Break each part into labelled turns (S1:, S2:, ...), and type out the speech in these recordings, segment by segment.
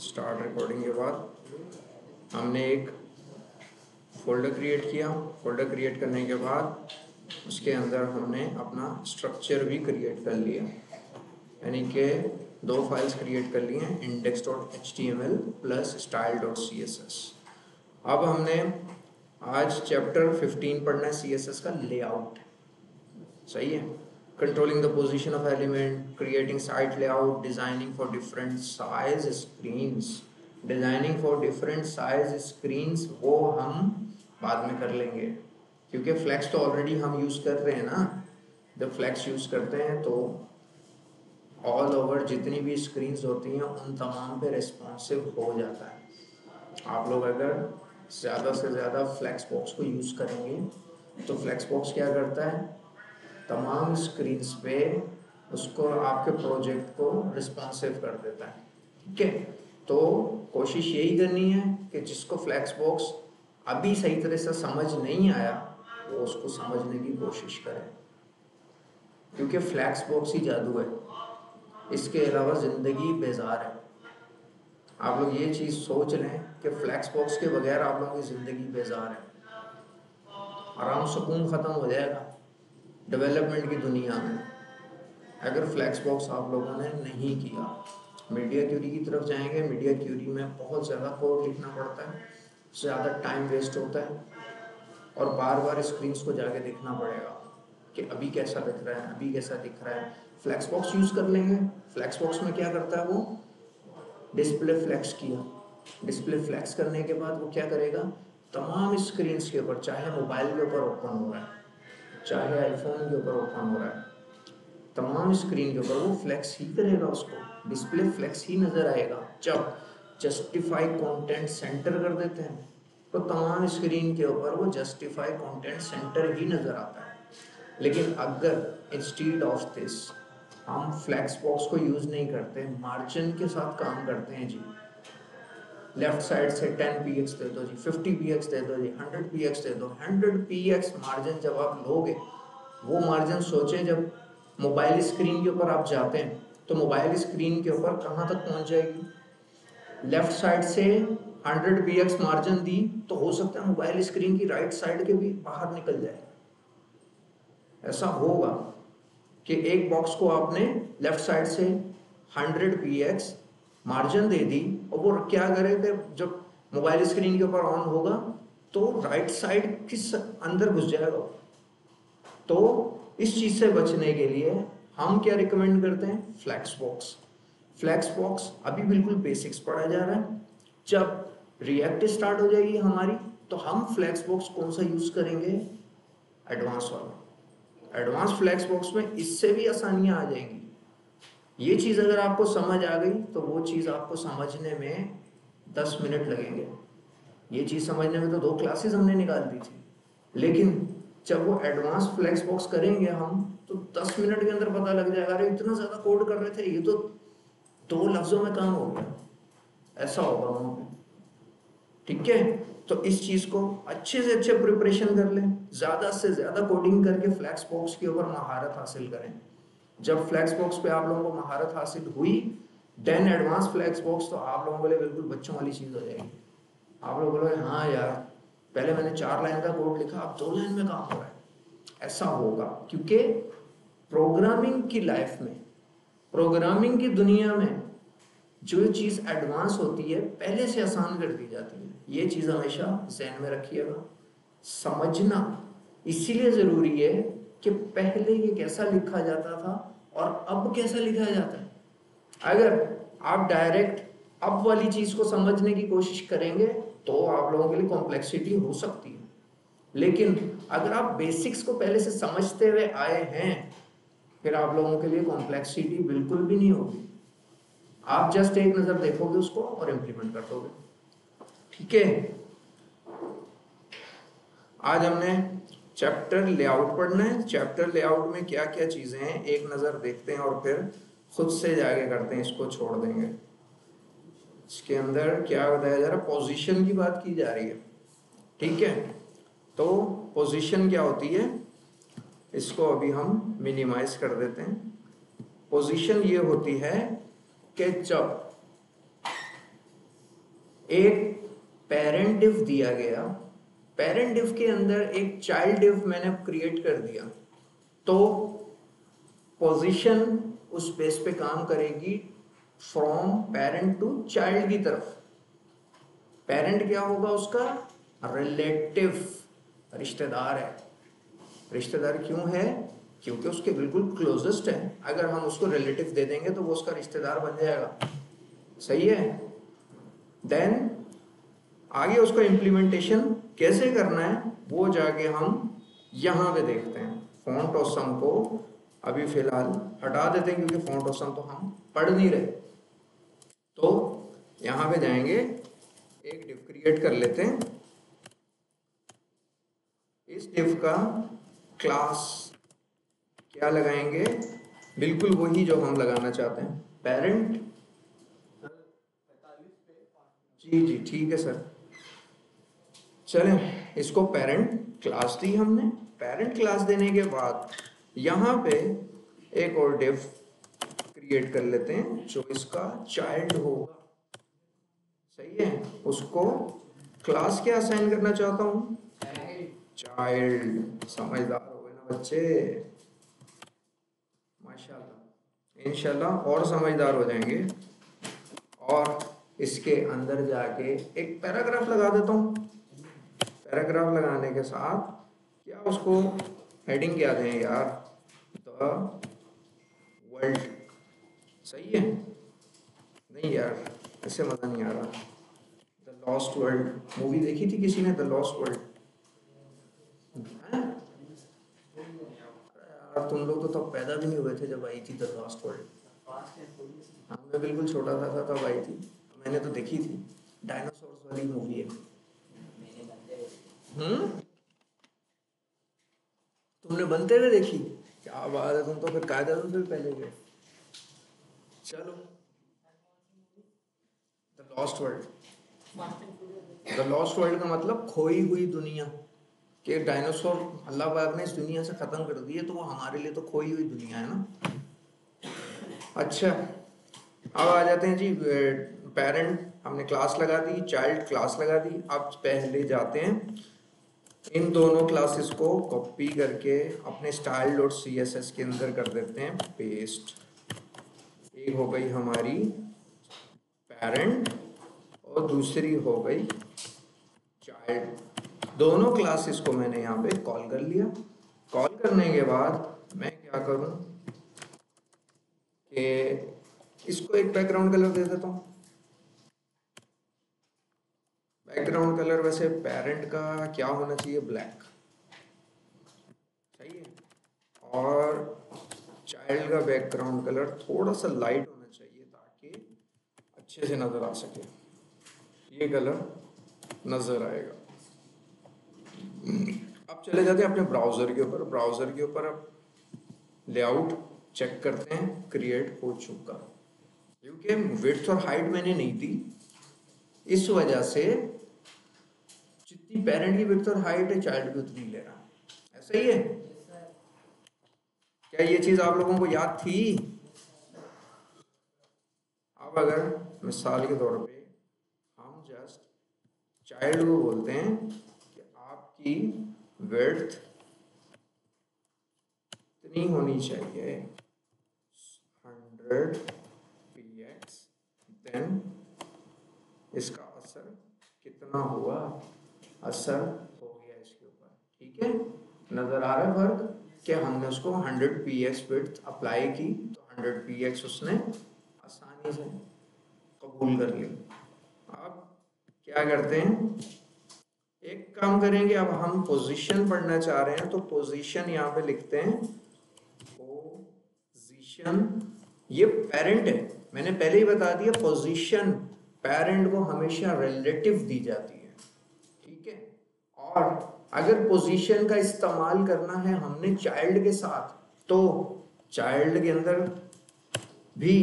S1: Start recording के बाद हमने एक फोल्डर क्रिएट किया। फोल्डर क्रिएट करने के बाद उसके अंदर हमने अपना स्ट्रक्चर भी क्रिएट कर लिया, यानी कि 2 फाइल्स क्रिएट कर लिए हैं, index.html प्लस style.css। अब हमने आज चैप्टर 15 पढ़ना है CSS का लेआउट। सही है। Controlling the position of element, creating site layout, designing for different size screens. Designing for different size screens वो हम बाद में कर लेंगे, क्योंकि फ्लेक्स तो ऑलरेडी हम यूज़ कर रहे हैं ना। जब फ्लेक्स यूज़ करते हैं तो ऑल ओवर जितनी भी स्क्रीन्स होती हैं उन तमाम पे रिस्पॉन्सिव हो जाता है। आप लोग अगर ज़्यादा से ज़्यादा फ्लेक्स बॉक्स को यूज़ करेंगे तो फ्लेक्स बॉक्स क्या करता है, तमाम स्क्रीन्स पे उसको आपके प्रोजेक्ट को रिस्पॉन्सिव कर देता है। ठीक है, तो कोशिश यही करनी है कि जिसको फ्लेक्स बॉक्स अभी सही तरह से समझ नहीं आया वो उसको समझने की कोशिश करें, क्योंकि फ्लेक्स बॉक्स ही जादू है, इसके अलावा ज़िंदगी बेजार है। आप लोग ये चीज़ सोच लें कि फ्लेक्स बॉक्स के बगैर आप लोगों की ज़िंदगी बेजार है, आराम सुकून ख़त्म हो जाएगा डेवलपमेंट की दुनिया में अगर फ्लेक्स बॉक्स आप लोगों ने नहीं किया। मीडिया क्यूरी की तरफ जाएंगे। मीडिया क्यूरी में बहुत ज़्यादा कोड लिखना पड़ता है, ज़्यादा टाइम वेस्ट होता है और बार बार स्क्रीन्स को जाके देखना पड़ेगा कि अभी कैसा दिख रहा है, अभी कैसा दिख रहा है। फ्लेक्स बॉक्स यूज़ कर लेंगे। फ्लेक्स बॉक्स में क्या करता है, वो डिस्प्ले फ्लेक्स किया। डिस्प्ले फ्लेक्स करने के बाद वो क्या करेगा, तमाम स्क्रीन्स के ऊपर, चाहे मोबाइल के ऊपर ओपन हो रहा है, चाहे आईफोन के ऊपर ओपन हो रहा है, तमाम स्क्रीन के ऊपर वो फ्लेक्स ही करेगा, उसको डिस्प्ले फ्लेक्स ही नज़र आएगा। जब जस्टिफाई कंटेंट सेंटर कर देते हैं तो तमाम स्क्रीन के ऊपर वो जस्टिफाई कंटेंट सेंटर ही नज़र आता है। लेकिन अगर इंस्टीड ऑफ दिस हम फ्लेक्स बॉक्स को यूज़ नहीं करते, मार्जिन के साथ काम करते हैं जी, लेफ्ट साइड से 10px दे दो जी, 50px दे दो जी, 100px दे दो। 100px मार्जिन जब आप लोगे, वो मार्जिन सोचें जब मोबाइल स्क्रीन के ऊपर आप जाते हैं तो मोबाइल स्क्रीन के ऊपर कहाँ तक पहुँच जाएगी। लेफ्ट साइड से 100px मार्जिन दी तो हो सकता है मोबाइल स्क्रीन की राइट साइड के भी बाहर निकल जाए। ऐसा होगा कि एक बॉक्स को आपने लेफ्ट साइड से 100px मार्जिन दे दी और वो क्या करेगा, जब मोबाइल स्क्रीन के ऊपर ऑन होगा तो राइट साइड के अंदर घुस जाएगा। तो इस चीज से बचने के लिए हम क्या रिकमेंड करते हैं, फ्लेक्स बॉक्स। फ्लेक्स बॉक्स अभी बिल्कुल बेसिक्स पढ़ा जा रहा है। जब रिएक्ट स्टार्ट हो जाएगी हमारी तो हम फ्लेक्स बॉक्स कौन सा यूज करेंगे, एडवांस वाला। एडवांस फ्लेक्स बॉक्स में इससे भी आसानियां आ जाएंगी। ये चीज़ अगर आपको समझ आ गई तो वो चीज़ आपको समझने में 10 मिनट लगेंगे। ये चीज़ समझने में तो 2 क्लासेस हमने निकाल दी थी, लेकिन जब वो एडवांस फ्लेक्स बॉक्स करेंगे हम तो 10 मिनट के अंदर पता लग जाएगा, अरे इतना ज़्यादा कोड कर रहे थे, ये तो 2 लफ्ज़ों में काम हो गया। ऐसा होगा वहाँ पे। ठीक है, तो इस चीज़ को अच्छे से अच्छे प्रिपरेशन कर लें, ज़्यादा से ज़्यादा कोडिंग करके फ्लेक्स बॉक्स के ऊपर महारत हासिल करें। जब फ्लेक्स बॉक्स पे आप लोगों को महारत हासिल हुई, देन एडवांस फ्लेक्स बॉक्स तो आप लोगों के लिए बिल्कुल बच्चों वाली चीज़ हो जाएगी। आप लोग बोलोगे हाँ यार, पहले मैंने 4 लाइन का कोड लिखा, अब 2 लाइन में काम हो रहा है। ऐसा होगा क्योंकि प्रोग्रामिंग की लाइफ में, प्रोग्रामिंग की दुनिया में जो चीज़ एडवांस होती है पहले से आसान कर दी जाती है। ये चीज़ हमेशा ज़हन में रखिएगा। समझना इसीलिए ज़रूरी है कि पहले ये कैसा लिखा जाता था और अब कैसा लिखा जाता है। अगर आप डायरेक्ट अब वाली चीज़ को समझने की कोशिश करेंगे तो आप लोगों के लिए कॉम्प्लेक्सिटी हो सकती है, लेकिन अगर आप बेसिक्स को पहले से समझते हुए आए हैं फिर आप लोगों के लिए कॉम्प्लेक्सिटी बिल्कुल भी नहीं होगी। आप जस्ट एक नज़र देखोगे उसको और इम्प्लीमेंट कर दोगे। ठीक है, आज हमने चैप्टर लेआउट पढ़ना है। चैप्टर लेआउट में क्या क्या चीज़ें हैं एक नज़र देखते हैं और फिर खुद से जाके करते हैं, इसको छोड़ देंगे। इसके अंदर क्या बताया जा रहा है, पोजीशन की बात की जा रही है। ठीक है, तो पोजीशन क्या होती है, इसको अभी हम मिनिमाइज कर देते हैं। पोजीशन ये होती है कि जब एक पेरेंट डिफ दिया गया, पेरेंट डिफ के अंदर एक चाइल्ड डिफ मैंने क्रिएट कर दिया, तो पोजीशन उस बेस पे काम करेगी फ्रॉम पेरेंट टू चाइल्ड की तरफ। पेरेंट क्या होगा उसका? रिलेटिव, रिश्तेदार है। रिश्तेदार क्यों है? क्योंकि उसके बिल्कुल क्लोजेस्ट है। अगर हम उसको रिलेटिव दे देंगे तो वो उसका रिश्तेदार बन जाएगा। सही है। देन आगे उसका इम्प्लीमेंटेशन कैसे करना है वो जाके हम यहाँ पे देखते हैं। फॉन्ट ऑसम को अभी फिलहाल हटा देते हैं क्योंकि फॉन्ट ऑसम तो हम पढ़ नहीं रहे। तो यहाँ पे जाएंगे, एक डिव क्रिएट कर लेते हैं। इस डिव का क्लास क्या लगाएंगे? बिल्कुल वही जो हम लगाना चाहते हैं, पेरेंट। जी जी ठीक है सर। चलें, इसको पेरेंट क्लास दी हमने। पेरेंट क्लास देने के बाद यहाँ पे एक और डिव क्रिएट कर लेते हैं जो इसका चाइल्ड होगा। सही है। उसको क्लास क्या असाइन करना चाहता हूँ? चाइल्ड। समझदार हो गए ना बच्चे? माशाल्लाह, इंशाल्लाह और समझदार हो जाएंगे। और इसके अंदर जाके एक पैराग्राफ लगा देता हूँ। पैराग्राफ लगाने के साथ क्या उसको हेडिंग क्या दें यार? The world. सही है। नहीं यार, ऐसे मजा नहीं आ रहा। द लॉस्ट वर्ल्ड मूवी देखी थी किसी ने? The lost world. यार तुम लोग तो तब पैदा भी नहीं हुए थे जब आई थी द लॉस्ट वर्ल्ड। हाँ, मैं बिल्कुल छोटा था तब आई थी। मैंने तो देखी थी। डायनासोर्स वाली मूवी है। तुमने बनते हुए देखी? क्या बात है, तुम तो फिर कायदा से भी पहले गए। चलो, the lost world. The lost world का मतलब खोई हुई दुनिया। कि डायनासोर अल्लाह पाक ने इस दुनिया से खत्म कर दिए तो वो हमारे लिए तो खोई हुई दुनिया है ना। अच्छा, अब आ जाते हैं जी। पेरेंट हमने क्लास लगा दी, चाइल्ड क्लास लगा दी। अब पहले जाते हैं, इन दोनों क्लासेस को कॉपी करके अपने style.css के अंदर कर देते हैं पेस्ट। एक हो गई हमारी पेरेंट और दूसरी हो गई चाइल्ड। दोनों क्लासेस को मैंने यहाँ पे कॉल कर लिया। कॉल करने के बाद मैं क्या करूँ कि इसको एक बैकग्राउंड कलर दे देता हूँ। बैकग्राउंड कलर वैसे पेरेंट का क्या होना चाहिए? ब्लैक। सही है। और चाइल्ड का बैकग्राउंड कलर थोड़ा सा लाइट होना चाहिए ताकि अच्छे से नजर आ सके। ये कलर नजर आएगा। अब चले जाते हैं अपने ब्राउजर के ऊपर। ब्राउजर के ऊपर अब लेआउट चेक करते हैं, क्रिएट हो चुका। क्योंकि विड्थ और हाइट मैंने नहीं दी, इस वजह से जितनी पेरेंट की विड्थ और हाइट है चाइल्ड भी उतनी ले रहा है। ऐसा ही है। क्या ये चीज आप लोगों को याद थी? अब अगर मिसाल के तौर पे हम जस्ट चाइल्ड को बोलते हैं कि आपकी विड्थ इतनी होनी चाहिए 100 px, देन इसका असर कितना हुआ? असर हो गया इसके ऊपर। ठीक है, नजर आ रहा है फर्क? कि हमने उसको 100 px विड्थ अप्लाई की तो 100 px उसने आसानी से कबूल कर ली। अब क्या करते हैं, एक काम करेंगे। अब हम पोजीशन पढ़ना चाह रहे हैं तो पोजीशन यहाँ पे लिखते हैं पोजीशन। ये पेरेंट है, मैंने पहले ही बता दिया। पोजीशन पेरेंट को हमेशा रिलेटिव दी जाती है। ठीक है। और अगर पोजीशन का इस्तेमाल करना है हमने चाइल्ड के साथ तो चाइल्ड के अंदर भी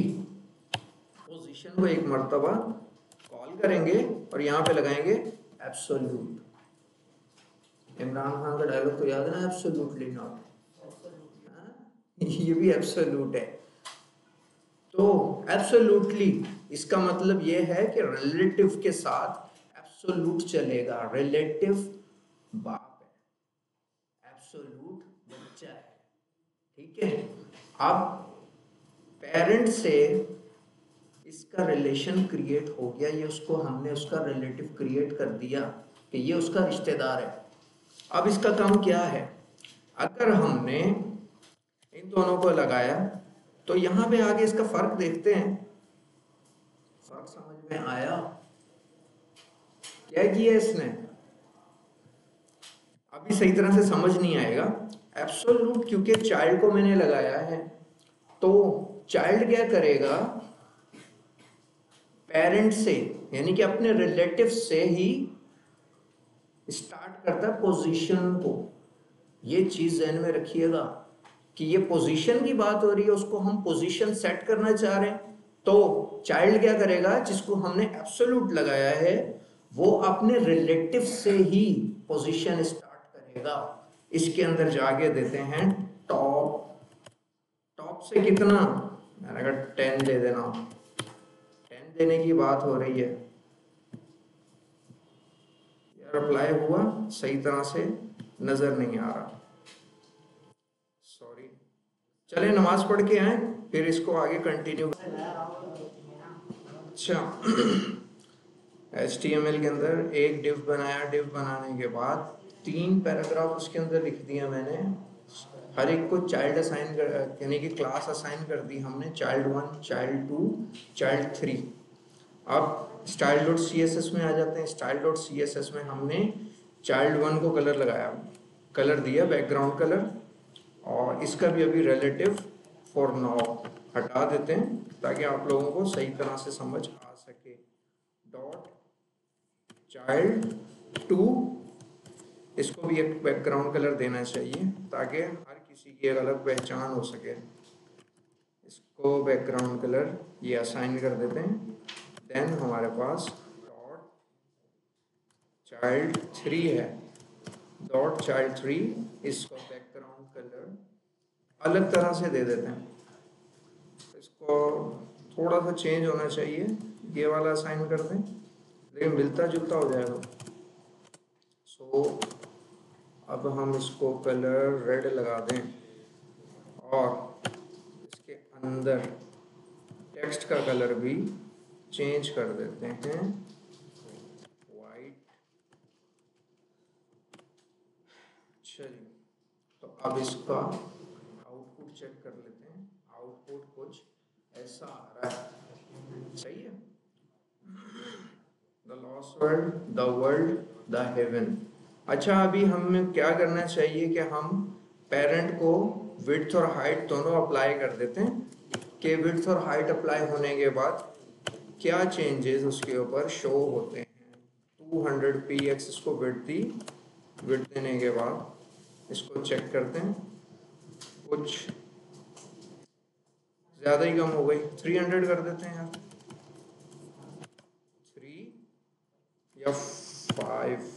S1: पोजीशन को एक मर्तबा कॉल करेंगे और यहाँ पे लगाएंगे एब्सोल्यूट। इमरान खान का डायलॉग तो याद है ना, एब्सोल्यूटली नॉट। ये भी एब्सोल्यूट है। तो एब्सोल्यूटली इसका मतलब ये है कि रिलेटिव के साथ एब्सोल्यूट चलेगा। रिलेटिव बाप है, एब्सोल्यूट बच्चा है, ठीक है। अब पेरेंट से इसका रिलेशन क्रिएट हो गया, ये उसको हमने उसका रिलेटिव क्रिएट कर दिया कि ये उसका रिश्तेदार है। अब इसका काम क्या है, अगर हमने इन दोनों को लगाया तो यहाँ पे आगे इसका फर्क देखते हैं। फर्क समझ में आया? क्या किया इसने? अभी सही तरह से समझ नहीं आएगा। एब्सोल्यूट क्योंकि चाइल्ड को मैंने लगाया है, तो चाइल्ड क्या करेगा, पेरेंट से यानी कि अपने रिलेटिव से ही स्टार्ट करता है पोजीशन को। ये चीज ध्यान में रखिएगा कि ये पोजीशन की बात हो रही है, उसको हम पोजीशन सेट करना चाह रहे हैं, तो चाइल्ड क्या करेगा, जिसको हमने एब्सोल्यूट लगाया है, वो अपने रिलेटिव से ही पोजीशन स्टार्ट करेगा। इसके अंदर जाके देते हैं टॉप। टॉप से कितना, मैंने कहा 10 दे देना। 10 देने की बात हो रही है यार, अप्लाई हुआ सही तरह से नजर नहीं आ रहा, सॉरी। चले नमाज पढ़ के आए, फिर इसको आगे कंटिन्यू। अच्छा HTML के अंदर एक डिव बनाया, डिव बनाने के बाद 3 पैराग्राफ उसके अंदर लिख दिया मैंने। हर एक को चाइल्ड असाइन कर, यानी कि क्लास असाइन कर दी हमने, चाइल्ड 1, चाइल्ड 2, चाइल्ड 3। अब style.css में आ जाते हैं। style.css में हमने चाइल्ड 1 को कलर लगाया, कलर दिया बैकग्राउंड कलर, और इसका भी अभी रिलेटिव फॉर नाउ हटा देते हैं ताकि आप लोगों को सही तरह से समझ आ सके। डॉट चाइल्ड 2, इसको भी एक बैकग्राउंड कलर देना चाहिए ताकि हर किसी की एक अलग पहचान हो सके। इसको बैकग्राउंड कलर ये असाइन कर देते हैं। देन हमारे पास डॉट चाइल्ड 3 है, डॉट चाइल्ड 3, इसको बैकग्राउंड कलर अलग तरह से दे देते हैं। इसको थोड़ा सा चेंज होना चाहिए, ये वाला असाइन कर दें, लेकिन मिलता जुलता हो जाएगा। सो अब हम इसको कलर रेड लगा दें और इसके अंदर टेक्स्ट का कलर भी चेंज कर देते हैं, वाइट। चलिए, तो अब इसका आउटपुट चेक कर लेते हैं। आउटपुट कुछ ऐसा आ रहा है, सही है। The lost world, the world, the haven. अच्छा, अभी हमें क्या करना चाहिए कि हम पेरेंट को विड्थ और हाइट दोनों अप्लाई कर देते हैं कि विड्थ और हाइट अप्लाई होने के बाद क्या चेंजेस उसके ऊपर शो होते हैं। 200 px इसको विड्थ दी, विड्थ देने के बाद इसको चेक करते हैं, कुछ ज़्यादा ही कम हो गई, 300 कर देते हैं यार, 3 या 5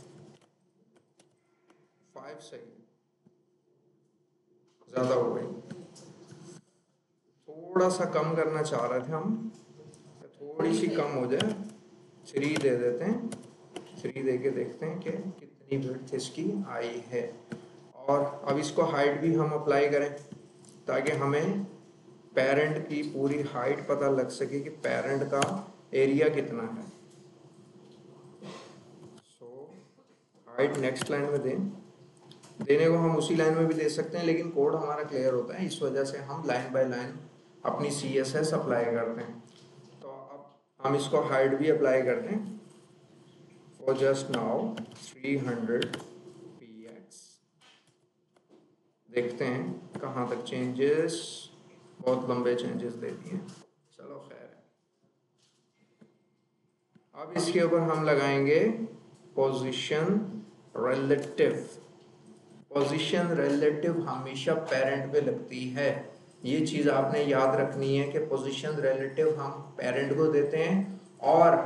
S1: सही, ज़्यादा हो गई। थोड़ा सा कम करना चाह रहे थे हम, थोड़ी सी कम हो जाए, 3 दे देते हैं। 3 दे के देखते हैं कि कितनी विड्थ इसकी आई है। और अब इसको हाइट भी हम अप्लाई करें ताकि हमें पेरेंट की पूरी हाइट पता लग सके कि पेरेंट का एरिया कितना है। सो हाइट नेक्स्ट लाइन में देने को हम उसी लाइन में भी दे सकते हैं, लेकिन कोड हमारा क्लियर होता है, इस वजह से हम लाइन बाय लाइन अपनी CSS अप्लाई करते हैं। तो अब हम इसको हाइट भी अप्लाई करते हैं फॉर जस्ट नाउ 300 px। देखते हैं कहाँ तक चेंजेस, बहुत लंबे चेंजेस दे दिए, चलो खैर है। अब इसके ऊपर हम लगाएंगे पोजीशन रिलेटिव। पोजीशन रिलेटिव हमेशा पेरेंट पे लगती है, ये चीज़ आपने याद रखनी है कि पोजीशन रिलेटिव हम पेरेंट को देते हैं और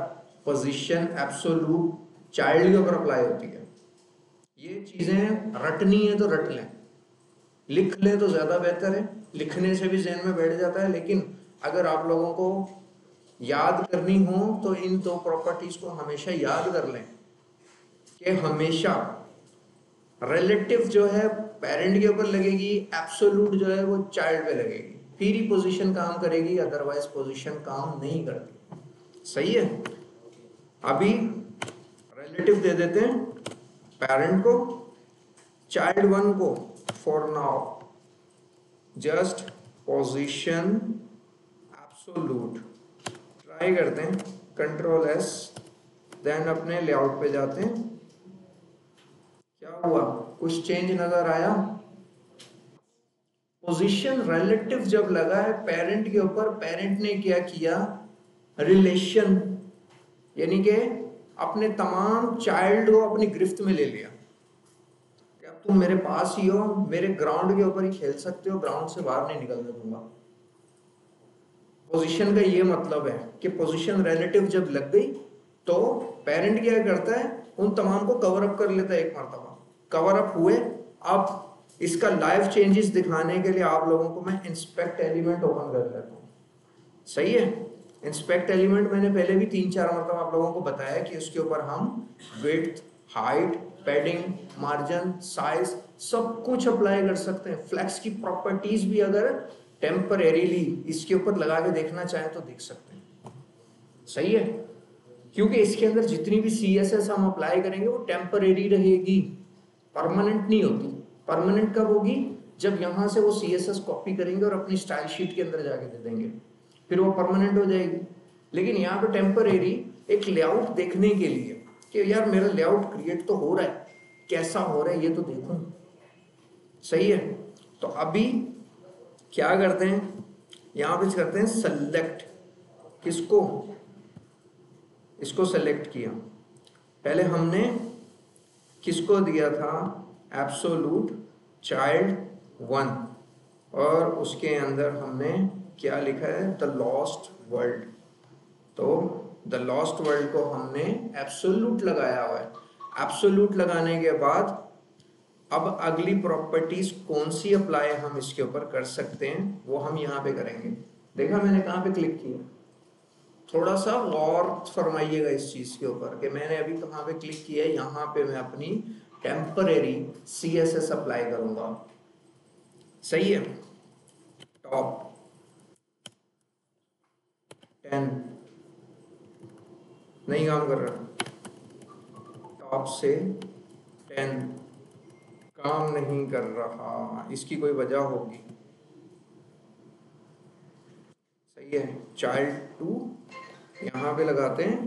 S1: पोजीशन एब्सोल्यूट चाइल्ड के ऊपर अप्लाई होती है। ये चीज़ें रटनी है तो रट लें, लिख लें तो ज़्यादा बेहतर है, लिखने से भी जहन में बैठ जाता है। लेकिन अगर आप लोगों को याद करनी हो तो इन दो प्रॉपर्टीज को हमेशा याद कर लें कि हमेशा रिलेटिव जो है पेरेंट के ऊपर लगेगी, एब्सोल्यूट जो है वो चाइल्ड पे लगेगी, फिर ही पोजीशन काम करेगी, अदरवाइज पोजीशन काम नहीं करती। सही है। अभी रिलेटिव दे देते हैं पेरेंट को, चाइल्ड वन को for now just position absolute. Try करते हैं, कंट्रोल एस, देन अपने लेआउट पे जाते हैं। क्या हुआ, कुछ चेंज नजर आया? पोजीशन रिलेटिव जब लगा है पेरेंट के ऊपर, पेरेंट ने क्या किया, रिलेशन यानी कि अपने तमाम चाइल्ड को अपनी गिरफ्त में ले लिया कि अब तुम मेरे पास ही हो, मेरे ग्राउंड के ऊपर ही खेल सकते हो, ग्राउंड से बाहर नहीं निकलने दूंगा। पोजीशन का ये मतलब है कि पोजीशन रिलेटिव जब लग गई तो पेरेंट क्या करता है, उन तमाम को कवर अप कर लेता है। एक मरतबा कवर अप हुए, अब इसका लाइव चेंजेस दिखाने के लिए आप लोगों को मैं इंस्पेक्ट एलिमेंट ओपन कर लेता हूँ। सही है। इंस्पेक्ट एलिमेंट मैंने पहले भी 3-4 मरतबा आप लोगों को बताया कि उसके ऊपर हम width, height, padding, margin, size सब कुछ अप्लाई कर सकते हैं। फ्लेक्स की प्रॉपर्टीज भी अगर टेम्परेरीली इसके ऊपर लगा के देखना चाहें तो देख सकते हैं। सही है। क्योंकि इसके अंदर जितनी भी CSS हम अप्लाई करेंगे वो टेम्परेरी रहेगी, परमानेंट नहीं होती। परमानेंट कब होगी, जब यहां से वो CSS कॉपी करेंगे और अपनी स्टाइल शीट के अंदर जाके दे देंगे, फिर वो परमानेंट हो जाएगी। लेकिन यहाँ पे टेम्परेरी एक लेआउट देखने के लिए कि यार मेरा लेआउट क्रिएट तो हो रहा है, कैसा हो रहा है ये तो देखूं। सही है। तो अभी क्या करते हैं, यहाँ पे करते हैं सेलेक्ट। किसको, इसको सेलेक्ट किया। पहले हमने किसको दिया था, एब्सोल्यूट चाइल्ड वन, और उसके अंदर हमने क्या लिखा है, द लॉस्ट वर्ल्ड। तो द लॉस्ट वर्ल्ड को हमने एब्सोल्यूट लगाया हुआ है। एब्सोल्यूट लगाने के बाद अब अगली प्रॉपर्टीज कौन सी अप्लाई हम इसके ऊपर कर सकते हैं वो हम यहाँ पे करेंगे। देखा मैंने कहाँ पे क्लिक किया, थोड़ा सा गौर फरमाइएगा इस चीज के ऊपर कि मैंने अभी कहाँ पे क्लिक किया है। यहाँ पे मैं अपनी टेम्परेरी CSS अप्लाई करूंगा। सही है। टॉप 10 नहीं काम कर रहा, टॉप से 10 काम नहीं कर रहा, इसकी कोई वजह होगी। सही है। चाइल्ड 2 यहाँ पे लगाते हैं,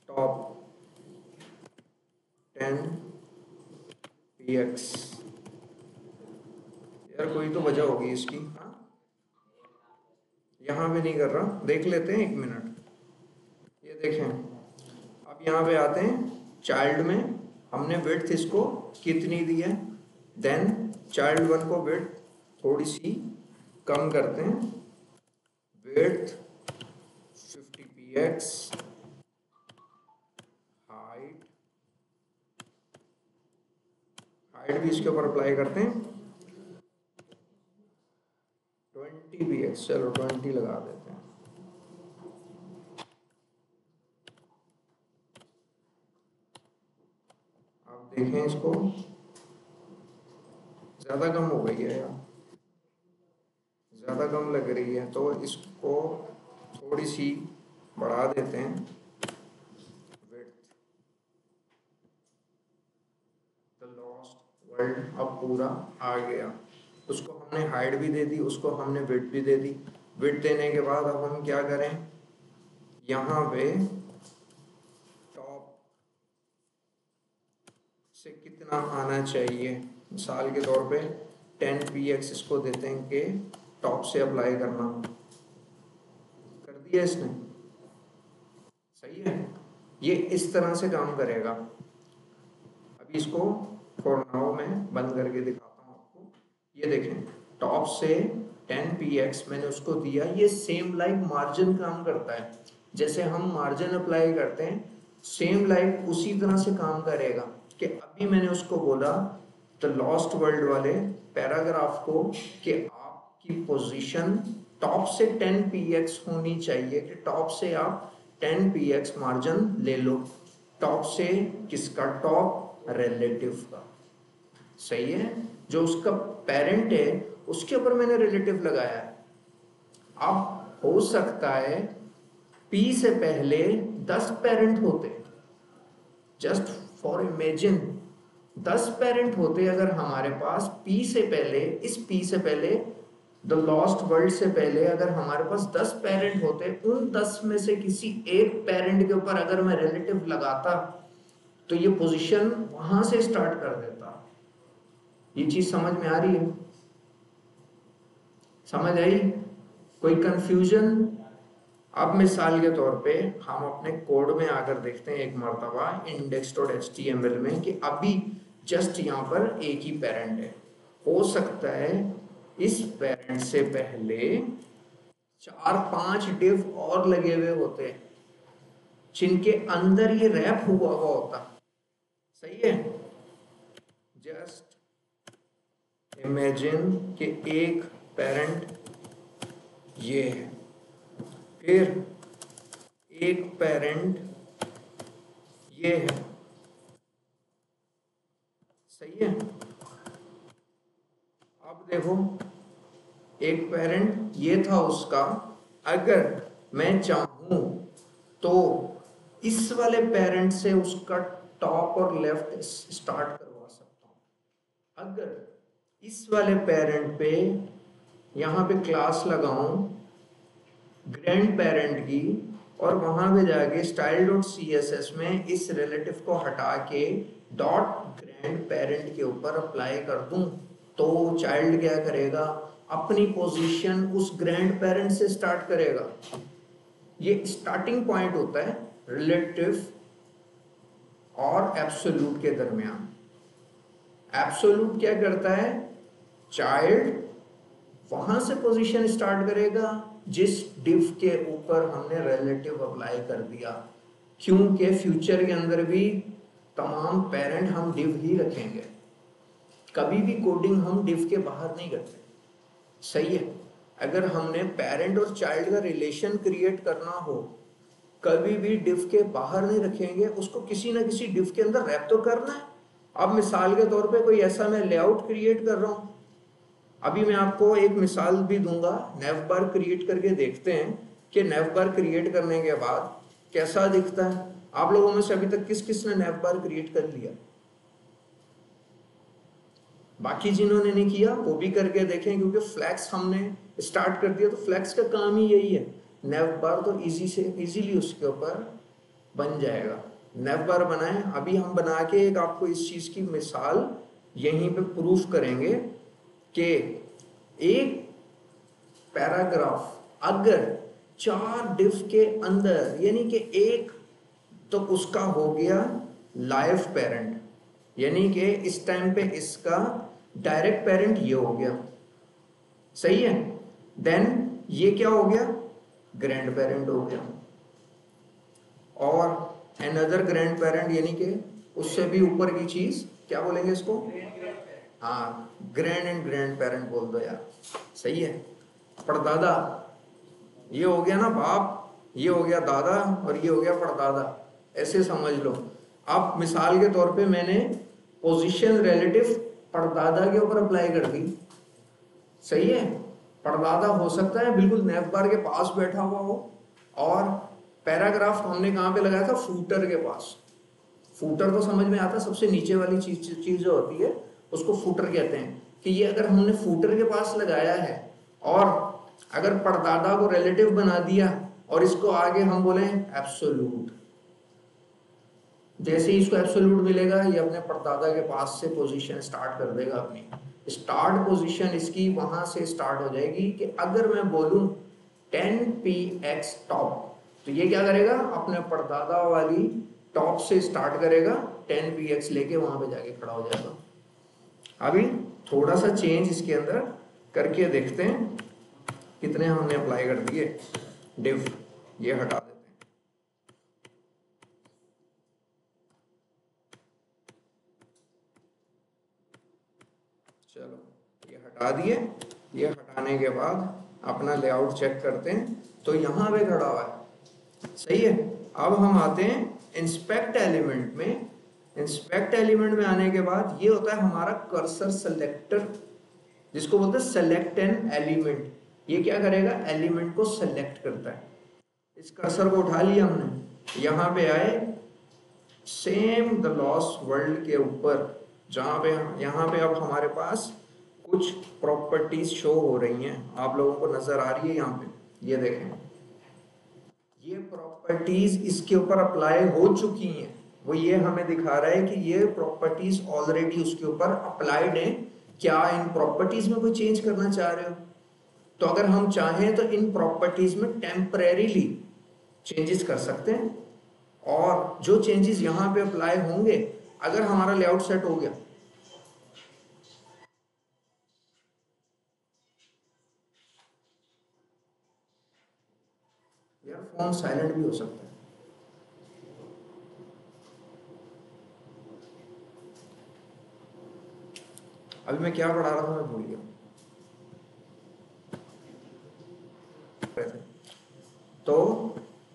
S1: टॉप 10 px। यार कोई तो वजह होगी इसकी। हाँ यहाँ पे नहीं कर रहा, देख लेते हैं 1 मिनट। ये देखें, अब यहाँ पे आते हैं, चाइल्ड में हमने विड्थ इसको कितनी दी है, देन चाइल्ड वन को विड्थ थोड़ी सी कम करते हैं, विड्थ 50 px, हाइट भी इसके ऊपर अप्लाई करते हैं 20 px। चलो 20 लगा देते हैं। आप देखें इसको, ज्यादा कम हो गई है यार, ज़्यादा कम लग रही है, तो इसको थोड़ी सी बढ़ा देते हैं विड्थ। द लॉस्ट वर्ल्ड अब पूरा आ गया। उसको हमने हाइट भी दे दी, उसको हमने विड्थ भी दे दी। विड्थ देने के बाद अब हम क्या करें, यहाँ पे टॉप से कितना आना चाहिए, मिसाल के तौर पे 10 px इसको देते हैं कि टॉप से अप्लाई करना, कर दिया इसने। सही है। ये इस तरह से काम करेगा। अभी इसको फॉर नाउ मैं बंद करके दिखाता हूँ आपको। ये देखें, टॉप से 10 px मैंने उसको दिया। ये सेम लाइक मार्जिन काम करता है, जैसे हम मार्जिन अप्लाई करते हैं सेम लाइक उसी तरह से काम करेगा। कि अभी मैंने उसको बोला द लॉस्ट वर्ल्ड वाले पैराग्राफ को कि आपकी पोजीशन टॉप से 10px होनी चाहिए कि टॉप से आप 10px मार्जिन ले लो। टॉप से किसका? टॉप रिलेटिव का। सही है, जो उसका पेरेंट है उसके ऊपर मैंने रिलेटिव लगाया है। अब हो सकता है P से पहले 10 पेरेंट होते, जस्ट फॉर इमेजिन 10 पेरेंट होते अगर हमारे पास P से पहले, इस P से पहले, द लॉस्ट वर्ल्ड से पहले अगर हमारे पास 10 पेरेंट होते, उन 10 में से किसी एक पेरेंट के ऊपर अगर मैं रिलेटिव लगाता तो ये पोजीशन वहां से स्टार्ट कर देता। ये चीज समझ में आ रही है? समझ आई? कोई कंफ्यूजन? अब मिसाल के तौर पे हम अपने कोड में आकर देखते हैं एक मर्तबा index.html में कि अभी जस्ट यहाँ पर एक ही पेरेंट है। हो सकता है इस पेरेंट से पहले 4-5 डिव और लगे हुए होते जिनके अंदर ये रैप हुआ हुआ होता। सही है, जस्ट इमेजिन कि एक पेरेंट ये है, फिर एक पेरेंट ये है। सही है, अब देखो एक पेरेंट ये था उसका, अगर मैं चाहूं तो इस वाले पेरेंट से उसका टॉप और लेफ्ट स्टार्ट करवा सकता हूं। अगर इस वाले पेरेंट पे यहाँ पे क्लास लगाऊं ग्रैंड पेरेंट की और वहां पे जाके style.css में इस रिलेटिव को हटा के डॉट ग्रैंड पेरेंट के ऊपर अप्लाई कर दूं तो चाइल्ड क्या करेगा? अपनी पोजीशन उस ग्रैंड पेरेंट से स्टार्ट करेगा। ये स्टार्टिंग पॉइंट होता है रिलेटिव और एब्सोल्यूट के दरमियान। एब्सोल्यूट क्या करता है? चाइल्ड वहां से पोजीशन स्टार्ट करेगा जिस डिव के ऊपर हमने रिलेटिव अप्लाई कर दिया, क्योंकि फ्यूचर के अंदर भी तमाम पेरेंट हम डिव ही रखेंगे, कभी भी कोडिंग हम डिव के बाहर नहीं करते। सही है, अगर हमने पेरेंट और चाइल्ड का रिलेशन क्रिएट करना हो कभी भी डिव के बाहर नहीं रखेंगे, उसको किसी ना किसी डिव के अंदर रैप तो करना है। अब मिसाल के तौर पे कोई ऐसा मैं लेआउट क्रिएट कर रहा हूं, अभी मैं आपको एक मिसाल भी दूंगा, नेव बार क्रिएट करके देखते हैं कि नेव बार क्रिएट करने के बाद कैसा दिखता है। आप लोगों में से अभी तक किस किस ने नेव बार क्रिएट कर लिया? बाकी जिन्होंने नहीं किया वो भी करके देखें, क्योंकि फ्लैक्स हमने स्टार्ट कर दिया तो फ्लैक्स का काम ही यही है। नेव बार तो इजीली उसके ऊपर बन जाएगा। नेव बार बनाएं, अभी हम बना के एक आपको इस चीज की मिसाल यहीं पे प्रूफ करेंगे कि एक पैराग्राफ अगर 4 डिव के अंदर, यानी कि एक तो उसका हो गया लाइव पेरेंट, यानी कि इस टाइम पे इसका डायरेक्ट पेरेंट ये हो गया। सही है, देन ये क्या हो गया? ग्रैंड पेरेंट हो गया, और एनदर ग्रैंड पेरेंट यानी कि उससे भी ऊपर की चीज क्या बोलेंगे इसको? हाँ, ग्रैंड एंड ग्रैंड पेरेंट बोल दो यार। सही है, परदादा ये हो गया ना बाप, ये हो गया दादा और ये हो गया परदादा, ऐसे समझ लो। अब मिसाल के तौर पे मैंने पोजीशन रिलेटिव परदादा के ऊपर अप्लाई कर दी। सही है, परदादा हो सकता है बिल्कुल नेव बार के पास बैठा हुआ हो, और पैराग्राफ हमने कहाँ पे लगाया था? फूटर के पास। फूटर तो समझ में आता, सबसे नीचे वाली चीज जो होती है उसको फूटर कहते हैं। कि ये अगर हमने फूटर के पास लगाया है और अगर परदादा को रिलेटिव बना दिया और इसको आगे हम बोले एब्सोल्यूट, जैसे ही इसको एब्सोल्यूट मिलेगा ये अपने परदादा के पास से पोजीशन स्टार्ट कर देगा। अपनी स्टार्ट पोजीशन इसकी वहां से स्टार्ट हो जाएगी कि अगर मैं बोलूं 10px टॉप तो ये क्या करेगा? अपने परदादा वाली टॉप से स्टार्ट करेगा, 10px लेके वहां पे जाके खड़ा हो जाएगा। अभी थोड़ा सा चेंज इसके अंदर करके देखते हैं कितने हमने अप्लाई कर दिए डिव। ये हटा देते हैं, चलो ये हटा दिए। ये हटाने के बाद अपना लेआउट चेक करते हैं तो यहाँ पे खड़ा हुआ है, सही है। अब हम आते हैं इंस्पेक्ट एलिमेंट में। इंस्पेक्ट एलिमेंट में आने के बाद ये होता है हमारा कर्सर सेलेक्टर, जिसको बोलते हैं सेलेक्ट एन एलिमेंट। ये क्या करेगा, एलिमेंट को सेलेक्ट करता है। इस कर्सर को उठा लिया हमने, यहाँ पे आए सेम द लॉस्ट वर्ल्ड के ऊपर, जहाँ पे यहाँ पे अब हमारे पास कुछ प्रॉपर्टीज शो हो रही हैं, आप लोगों को नजर आ रही है यहाँ पे, ये देखें, ये प्रॉपर्टीज इसके ऊपर अप्लाई हो चुकी हैं। वो ये हमें दिखा रहा है कि ये प्रॉपर्टीज ऑलरेडी उसके ऊपर अप्लाइड हैं। क्या इन प्रॉपर्टीज में कोई चेंज करना चाह रहे हो? तो अगर हम चाहें तो इन प्रॉपर्टीज में टेम्परेरीली चेंजेस कर सकते हैं, और जो चेंजेस यहाँ पे अप्लाई होंगे, अगर हमारा लेआउट सेट हो गया, यार फोन साइलेंट भी हो सकता है। अभी मैं क्या पढ़ा रहा था, मैं भूल गया। तो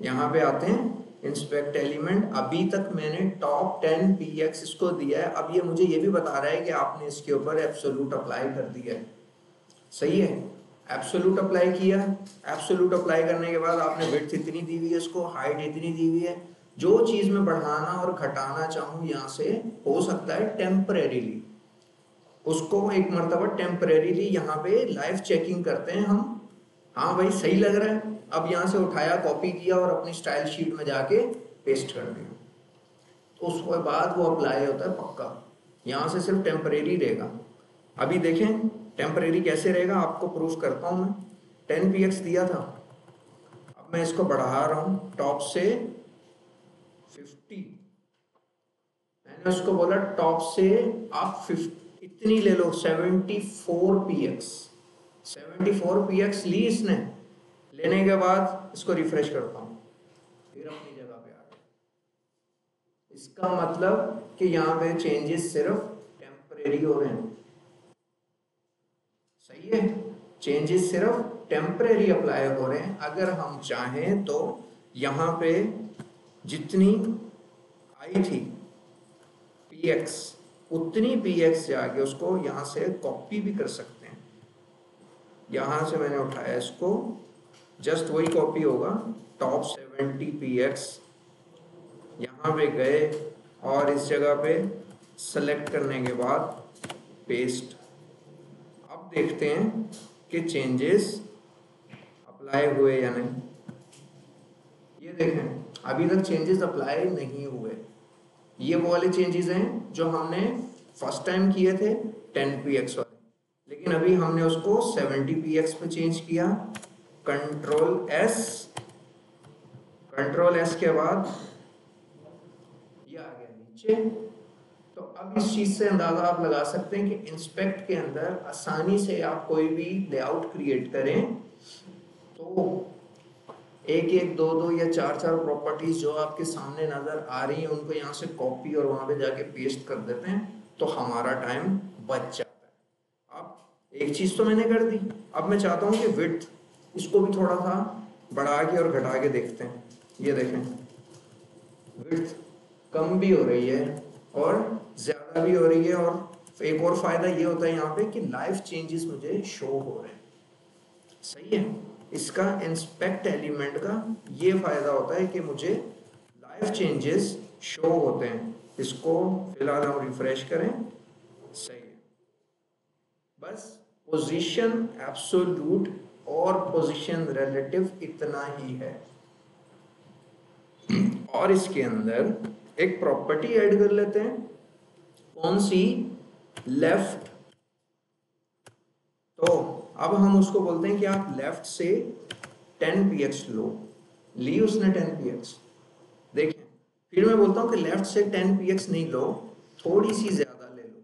S1: यहाँ पे आते हैं इंस्पेक्ट एलिमेंट। अभी तक मैंने टॉप 10 px इसको दिया है। अब ये मुझे ये भी बता रहा है कि आपने इसके ऊपर एब्सोल्यूट अप्लाई कर दिया है, सही है। एब्सोल्यूट अप्लाई किया, एब्सोल्यूट अप्लाई करने के बाद आपने विड्थ इतनी दी हुई है, इसको हाइट इतनी दी हुई है। जो चीज में बढ़ाना और घटाना चाहूँ यहाँ से हो सकता है टेम्परेरीली, उसको एक मर्तबा टेम्परेरीली यहाँ पे लाइव चेकिंग करते हैं हम। हाँ भाई सही लग रहा है, अब यहाँ से उठाया, कॉपी किया और अपनी स्टाइल शीट में जाके पेस्ट कर दिया, तो उसके बाद वो अप्लाई होता है पक्का। यहाँ से सिर्फ टेम्परेरी रहेगा। अभी देखें टेम्परेरी कैसे रहेगा, आपको प्रूफ करता हूँ मैं। 10 px दिया था, अब मैं इसको बढ़ा रहा हूँ टॉप से 50। मैंने उसको बोला टॉप से आप 50 इतनी ले लो, 74 px। 74 px ली इसने, लेने के बाद इसको रिफ्रेश करता हूँ, फिर अपनी जगह पे आ गया। इसका मतलब कि यहाँ पे चेंजेस सिर्फ टेम्परेरी हो रहे हैं, सही है। चेंजेस सिर्फ टेम्परेरी अप्लाई हो रहे हैं। अगर हम चाहें तो यहाँ पे जितनी आई थी px, उतनी px जाके उसको यहाँ से कॉपी भी कर सकते हैं। यहाँ से मैंने उठाया इसको, जस्ट वही कॉपी होगा, टॉप 70 px, यहाँ पे गए और इस जगह पे सेलेक्ट करने के बाद पेस्ट। अब देखते हैं कि चेंजेस अप्लाई हुए या नहीं। ये देखें अभी तक चेंजेस अप्लाई नहीं हुए। ये वो वाले चेंजेस हैं जो हमने फर्स्ट टाइम किए थे 10 px वाले, लेकिन अभी हमने उसको 70 px पे चेंज किया। कंट्रोल एस के बाद ये आ गया नीचे। तो अब इस चीज से अंदाजा आप लगा सकते हैं कि इंस्पेक्ट के अंदर आसानी से आप कोई भी लेआउट क्रिएट करें तो एक एक दो दो या चार चार प्रॉपर्टीज जो आपके सामने नजर आ रही हैं उनको यहाँ से कॉपी और वहां पे जाके पेस्ट कर देते हैं, तो हमारा टाइम बच जाता है। अब एक चीज तो मैंने कर दी, अब मैं चाहता हूँ कि विड्थ इसको भी थोड़ा सा बढ़ा के और घटा के देखते हैं। ये देखें विड्थ कम भी हो रही है और ज्यादा भी हो रही है, और एक और फायदा ये होता है यहाँ पे कि लाइव चेंजेस मुझे शो हो रहे हैं, सही है। इसका इंस्पेक्ट एलिमेंट का ये फायदा होता है कि मुझे लाइव चेंजेस शो होते हैं। इसको फिलहाल हम रिफ्रेश करें, सही है। बस पोजीशन एब्सोल्यूट और पोजीशन रिलेटिव इतना ही है। और इसके अंदर एक प्रॉपर्टी ऐड कर लेते हैं, कौन सी, लेफ्ट। तो अब हम उसको बोलते हैं कि आप लेफ्ट से 10 px लो, ली उसने 10 px। देखें फिर मैं बोलता हूं कि लेफ्ट से 10 px नहीं लो, थोड़ी सी ज्यादा ले लो।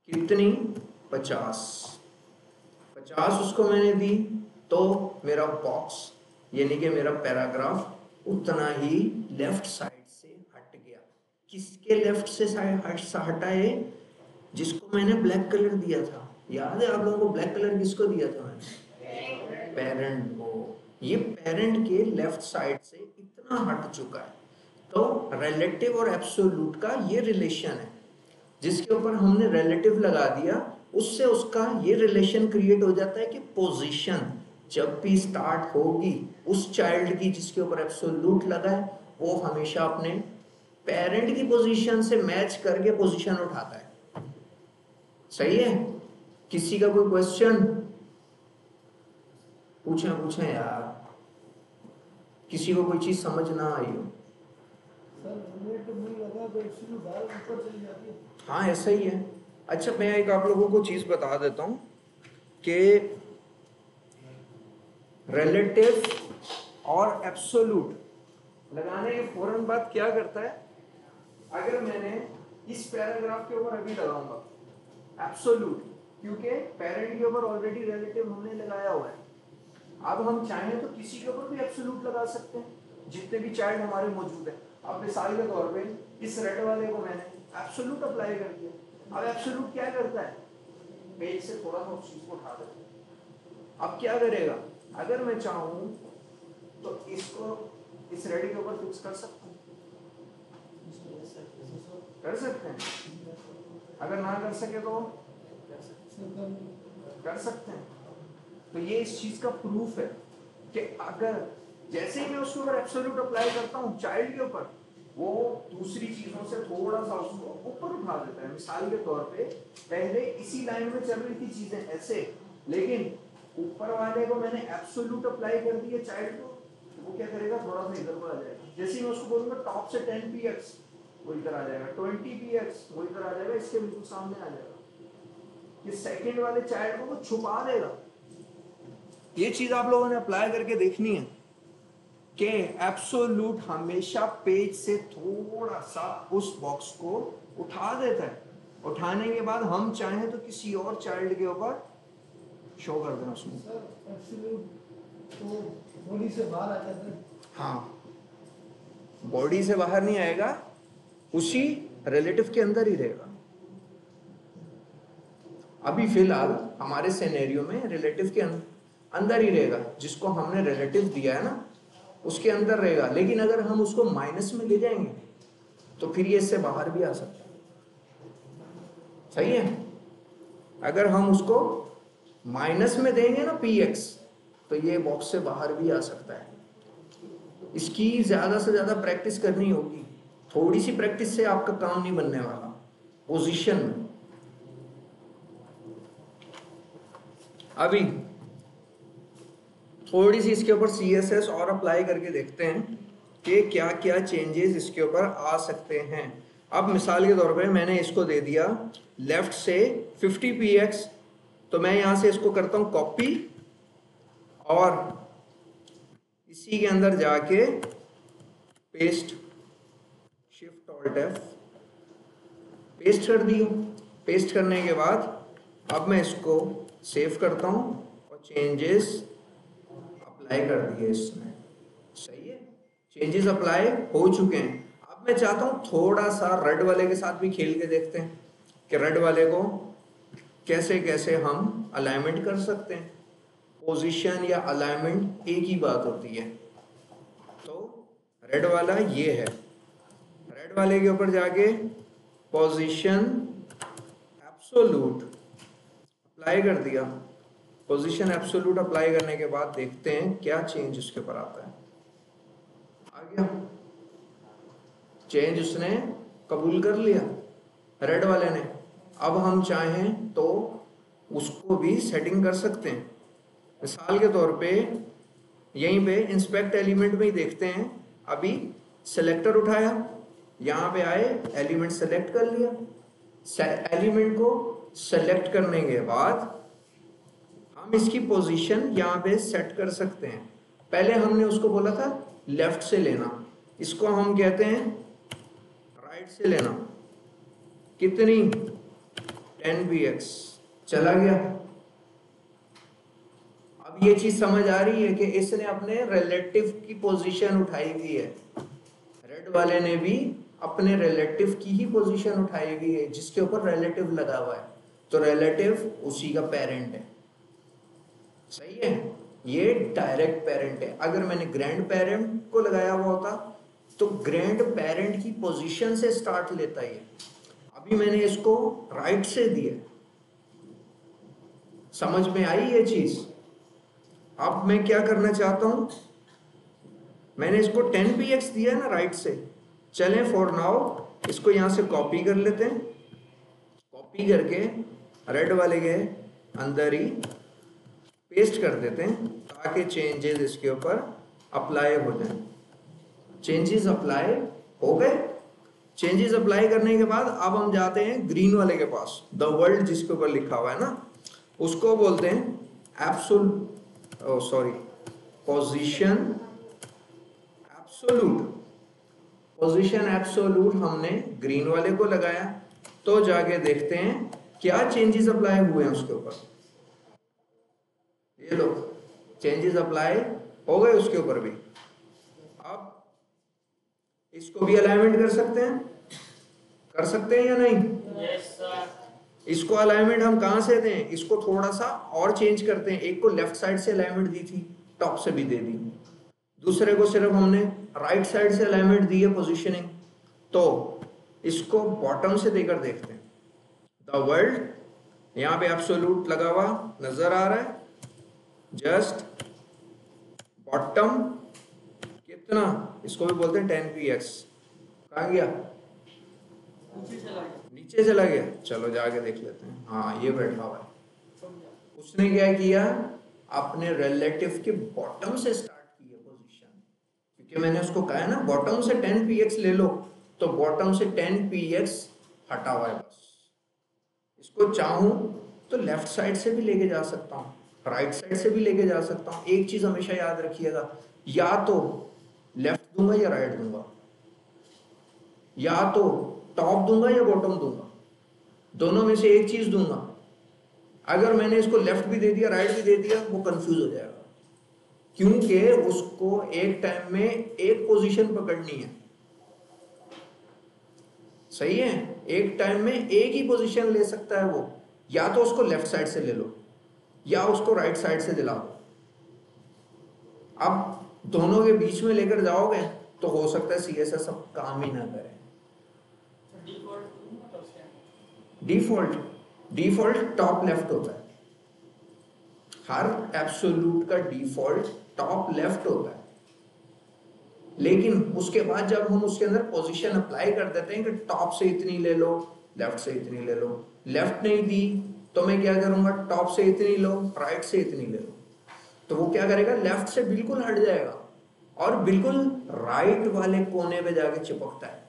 S1: कितनी, 50 उसको मैंने दी, तो मेरा बॉक्स यानी कि मेरा पैराग्राफ उतना ही लेफ्ट साइड से हट गया। किसके लेफ्ट से हटा है, जिसको मैंने ब्लैक कलर दिया था। याद है आप लोगों को ब्लैक कलर किसको दिया था मैंने? पेरेंट को, ये पेरेंट के लेफ्ट साइड से इतना हट चुका है। तो रिलेटिव और एब्सोल्यूट का ये रिलेशन है, जिसके ऊपर हमने रिलेटिव लगा दिया, उससे उसका ये रिलेशन क्रिएट हो जाता है कि पोजीशन जब भी स्टार्ट होगी उस चाइल्ड की जिसके ऊपर एब्सोल्यूट लगा है, वो हमेशा अपने पेरेंट की पोजीशन से मैच करके पोजीशन उठाता है। सही है? किसी का कोई क्वेश्चन? पूछें यार, किसी को कोई चीज समझ ना आई हो। हाँ ऐसा ही है। अच्छा मैं एक आप लोगों को चीज बता देता हूँ कि रिलेटिव और एब्सोल्यूट लगाने के फौरन बाद क्या करता है, अगर मैंने इस पैराग्राफ के ऊपर अभी लगाऊंगा एब्सोल्यूट, क्योंकि पेरेंट के ऊपर ऑलरेडी रिलेटिव हमने लगाया हुआ है। अब हम चाहें तो किसी के ऊपर भी एब्सोल्यूट लगा सकते हैं, जितने भी चाइल्ड हमारे मौजूद है। अब मिसाल के तौर पे इस रेड वाले को मैंने एब्सोल्यूट अप्लाई कर दिया। अब एब्सोल्यूट क्या करता है, पेज से थोड़ा सा उस चीज को उठा देता है। अब क्या करेगा, अगर मैं चाहूं तो इसको इस रेड के ऊपर फिक्स कर सकता हूं, कर सकते हैं। अगर ना कर सके तो कर सकते हैं। तो ये इस चीज का प्रूफ है कि अगर जैसे ही मैं उसके ऊपर एब्सोल्यूट अप्लाई करता हूँ चाइल्ड के ऊपर, वो दूसरी चीजों से थोड़ा सा उसको ऊपर उठा देता है। मिसाल के तौर पे पहले इसी लाइन में चल रही थी चीजें ऐसे, लेकिन ऊपर वाले को मैंने एब्सोल्यूट अप्लाई कर दिया चाइल्ड को, तो वो क्या करेगा, थोड़ा सा इधर को आ जाएगा। जैसे ही मैं उसको बोलूंगा टॉप से 10px, वो इधर आ जाएगा, 20px वो इधर आ जाएगा, इसके बिल्कुल सामने आ जाएगा। ये सेकंड वाले चाइल्ड को वो छुपा देगा। ये चीज आप लोगों ने अप्लाई करके देखनी है कि एब्सोल्यूट हमेशा पेज से थोड़ा सा उस बॉक्स को उठा देता है। उठाने के बाद हम चाहें तो किसी और चाइल्ड के ऊपर शो कर देना उसमें। तो बॉडी से बाहर आ जाता है। हाँ, बॉडी से बाहर नहीं आएगा, उसी रिलेटिव के अंदर ही रहेगा। अभी फिलहाल हमारे सिनेरियो में रिलेटिव के अंदर ही रहेगा, जिसको हमने रिलेटिव दिया है ना उसके अंदर रहेगा। लेकिन अगर हम उसको माइनस में ले जाएंगे तो फिर ये इससे बाहर भी आ सकता है। सही है? अगर हम उसको माइनस में देंगे ना px, तो ये बॉक्स से बाहर भी आ सकता है। इसकी ज्यादा से ज्यादा प्रैक्टिस करनी होगी। थोड़ी सी प्रैक्टिस से आपका काम नहीं बनने वाला पोजीशन में। अभी थोड़ी सी इसके ऊपर CSS और अप्लाई करके देखते हैं कि क्या क्या चेंजेस इसके ऊपर आ सकते हैं। अब मिसाल के तौर पे मैंने इसको दे दिया लेफ्ट से 50px, तो मैं यहां से इसको करता हूं कॉपी और इसी के अंदर जाके paste, shift alt F, paste कर दिया। पेस्ट करने के बाद अब मैं इसको सेव करता हूं और चेंजेस अप्लाई कर दिए इसने। सही है, चेंजेस अप्लाई हो चुके हैं। अब मैं चाहता हूं थोड़ा सा रेड वाले के साथ भी खेल के देखते हैं कि रेड वाले को कैसे कैसे हम अलाइनमेंट कर सकते हैं। पोजीशन या अलाइनमेंट एक ही बात होती है। तो रेड वाला ये है, रेड वाले के ऊपर जाके पोजीशन एब्सोल्यूट अप्लाई कर दिया। पोजीशन एब्सोल्यूट अप्लाई करने के बाद देखते हैं क्या चेंज उसके ऊपर आता है। आ गया चेंज, उसने कबूल कर लिया रेड वाले ने। अब हम चाहें तो उसको भी सेटिंग कर सकते हैं। मिसाल के तौर पे यहीं पे इंस्पेक्ट एलिमेंट में ही देखते हैं। अभी सेलेक्टर उठाया, यहाँ पे आए, एलिमेंट सेलेक्ट कर लिया। एलिमेंट को सेलेक्ट करने के बाद हम इसकी पोजीशन यहाँ पे सेट कर सकते हैं। पहले हमने उसको बोला था लेफ्ट से लेना, इसको हम कहते हैं राइट से लेना। कितनी? 10px। चला गया। अब ये चीज समझ आ रही है कि इसने अपने रिलेटिव की पोजीशन उठाई हुई है। रेड वाले ने भी अपने रिलेटिव की ही पोजीशन उठाई हुई है, जिसके ऊपर रिलेटिव लगा हुआ है। तो रिलेटिव उसी का पेरेंट है। सही है? ये डायरेक्ट पेरेंट है। अगर मैंने ग्रैंड पेरेंट को लगाया हुआ होता तो ग्रैंड पेरेंट की पोजीशन से स्टार्ट लेता है। अभी मैंने इसको राइट से दिया, समझ में आई ये चीज? अब मैं क्या करना चाहता हूं, मैंने इसको 10px दिया ना राइट से। चलें फॉर नाउ इसको यहां से कॉपी कर लेते हैं, कॉपी करके रेड वाले के अंदर ही पेस्ट कर देते हैं ताकि चेंजेस इसके ऊपर अप्लाई हो जाए। चेंजेस अप्लाई हो गए। चेंजेस अप्लाई करने के बाद अब हम जाते हैं ग्रीन वाले के पास, द वर्ल्ड जिसके ऊपर लिखा हुआ है ना, उसको बोलते हैं पोजीशन एब्सोल्यूट। पोजीशन एब्सोल्यूट हमने ग्रीन वाले को लगाया, तो जाके देखते हैं क्या चेंजेस अप्लाई हुए हैं उसके ऊपर। ये लो, चेंजेस अप्लाई हो गए उसके ऊपर भी। अब इसको भी अलाइनमेंट कर सकते हैं या नहीं?
S2: Yes sir.
S1: इसको अलाइनमेंट हम कहां से दें? इसको थोड़ा सा और चेंज करते हैं। एक को लेफ्ट साइड से अलाइनमेंट दी थी, टॉप से भी दे दी। दूसरे को सिर्फ हमने राइट साइड से अलाइनमेंट दी है पोजीशनिंग, तो इसको बॉटम से देकर देखते हैं। द वर्ल्ड, यहां पे एब्सोल्यूट लगा हुआ नजर आ रहा है, जस्ट बॉटम कितना, इसको भी बोलते हैं 10px। कहां गया? नीचे चला गया। चलो जाके देख लेते हैं। हाँ, ये बैठा हुआ है। उसने क्या किया, अपने रिलेटिव के बॉटम से स्टार्ट किया पोजीशन, क्योंकि मैंने उसको कहा है ना बॉटम से 10px ले लो, तो बॉटम से 10px हटा हुआ है बस। इसको चाहूं तो लेफ्ट साइड से भी लेके जा सकता हूँ, राइट साइड से भी लेके जा सकता हूँ। एक चीज हमेशा याद रखिएगा, या तो लेफ्ट दूंगा या राइट दूंगा, या तो टॉप दूंगा या बॉटम दूंगा, दोनों में से एक चीज दूंगा। अगर मैंने इसको लेफ्ट भी दे दिया राइट भी दे दिया, वो कंफ्यूज हो जाएगा, क्योंकि उसको एक टाइम में एक पोजीशन पकड़नी है। सही है, एक टाइम में एक ही पोजीशन ले सकता है वो। या तो उसको लेफ्ट साइड से ले लो या उसको राइट साइड से दिला दो। अब दोनों के बीच में लेकर जाओगे तो हो सकता है CSS अब काम ही ना करे। डिफॉल्ट टॉप लेफ्ट होता है, हर एब्सोल्यूट का डिफॉल्ट टॉप लेफ्ट होता है। लेकिन उसके बाद जब हम उसके अंदर पोजीशन अप्लाई कर देते हैं कि टॉप से इतनी ले लो, लेफ्ट से इतनी ले लो, लेफ्ट नहीं दी तो मैं क्या करूंगा, टॉप से इतनी लो, राइट से इतनी ले लो, तो वो क्या करेगा, लेफ्ट से बिल्कुल हट जाएगा और बिल्कुल राइट वाले कोने पे जाके चिपकता है।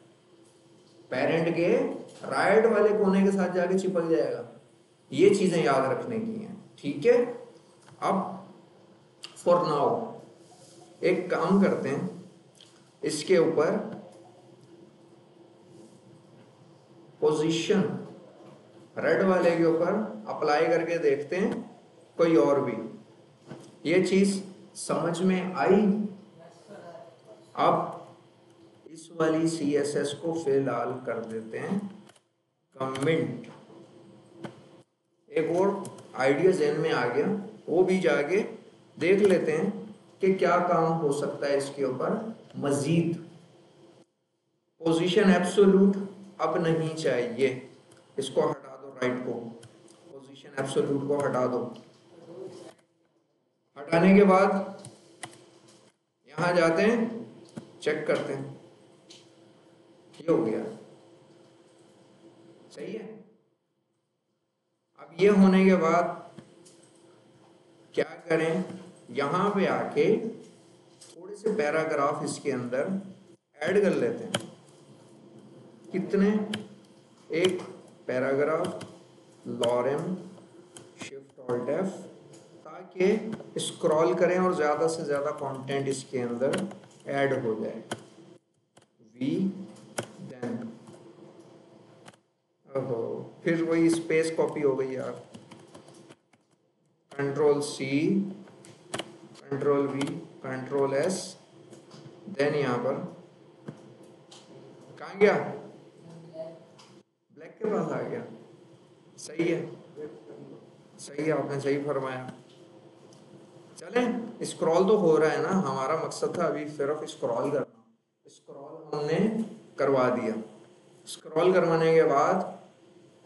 S1: पेरेंट के राइट वाले कोने के साथ जाके चिपक जाएगा। ये चीजें याद रखने की हैं, ठीक है। अब फॉर नाउ एक काम करते हैं, इसके ऊपर पोजीशन रेड वाले के ऊपर अप्लाई करके देखते हैं कोई और भी। ये चीज समझ में आई? अब इस वाली CSS को फिलहाल कर देते हैं कमेंट। एक और आइडिया ज़हन में आ गया, वो भी जाके देख लेते हैं कि क्या काम हो सकता है इसके ऊपर मजीद। पोजीशन एब्सोल्यूट अब नहीं चाहिए, इसको हटा दो, राइट को, पोजीशन एब्सोल्यूट को हटा दो। हटाने के बाद यहां जाते हैं, चेक करते हैं, ये हो गया, सही है। अब ये होने के बाद क्या करें, यहां पे आके थोड़े से पैराग्राफ इसके अंदर ऐड कर लेते हैं। कितने? एक paragraph, lorem shift alt F, ताकि स्क्रॉल करें और ज़्यादा से ज़्यादा कंटेंट इसके अंदर ऐड हो जाए। V देन, ओहो फिर वही स्पेस कॉपी हो गई यार। Ctrl C, Ctrl V, Ctrl S, then यहाँ पर कहाँ गया, ब्लैक के पास आ गया। सही है, सही है, आपने सही फरमाया। चलें, स्क्रॉल तो हो रहा है ना, हमारा मकसद था अभी सिर्फ स्क्रॉल करना। स्क्रॉल हमने करवा दिया। स्क्रॉल करवाने के बाद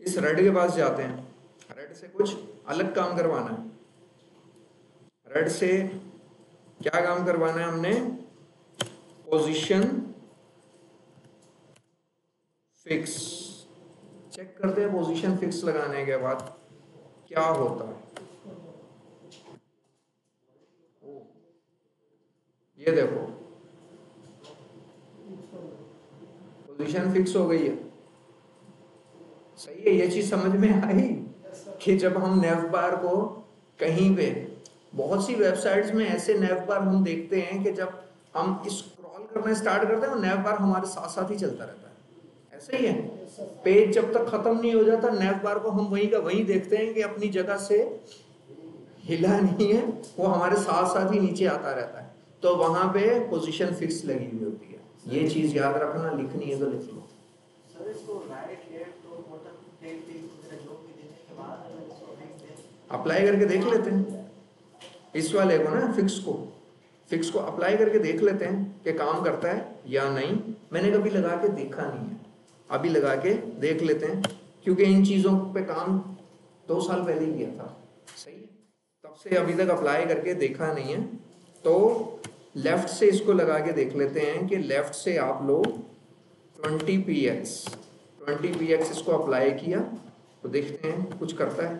S1: इस रेड के पास जाते हैं। रेड से कुछ अलग काम करवाना है। रेड से क्या काम करवाना है हमने? Position fix. चेक करते हैं पोजीशन फिक्स लगाने के बाद क्या होता है। ये देखो पोजीशन फिक्स हो गई है। सही है, ये चीज समझ में आई कि जब हम नेव बार को कहीं पे, बहुत सी वेबसाइट्स में ऐसे नेव बार हम देखते हैं कि जब हम स्क्रॉल करना स्टार्ट करते हैं वो नेव बार हमारे साथ साथ ही चलता रहता है। ऐसे ही है, पेज जब तक खत्म नहीं हो जाता नेव बार को हम वहीं का वहीं देखते हैं कि अपनी जगह से हिला नहीं है, वो हमारे साथ साथ ही नीचे आता रहता है। तो वहां पे पोजीशन फिक्स लगी हुई होती है। ये चीज याद रखना, लिखनी है तो लिख लो। अप्लाई करके देख लेते हैं इस वाले को ना, फिक्स को अप्लाई करके देख लेते हैं कि काम करता है या नहीं। मैंने कभी लगा के देखा नहीं है, अभी लगा के देख लेते हैं, क्योंकि इन चीज़ों पे काम 2 साल पहले ही किया था। सही है, तब से अभी तक अप्लाई करके देखा नहीं है। तो लेफ्ट से इसको लगा के देख लेते हैं कि लेफ्ट से आप लोग 20px इसको अप्लाई किया तो देखते हैं कुछ करता है,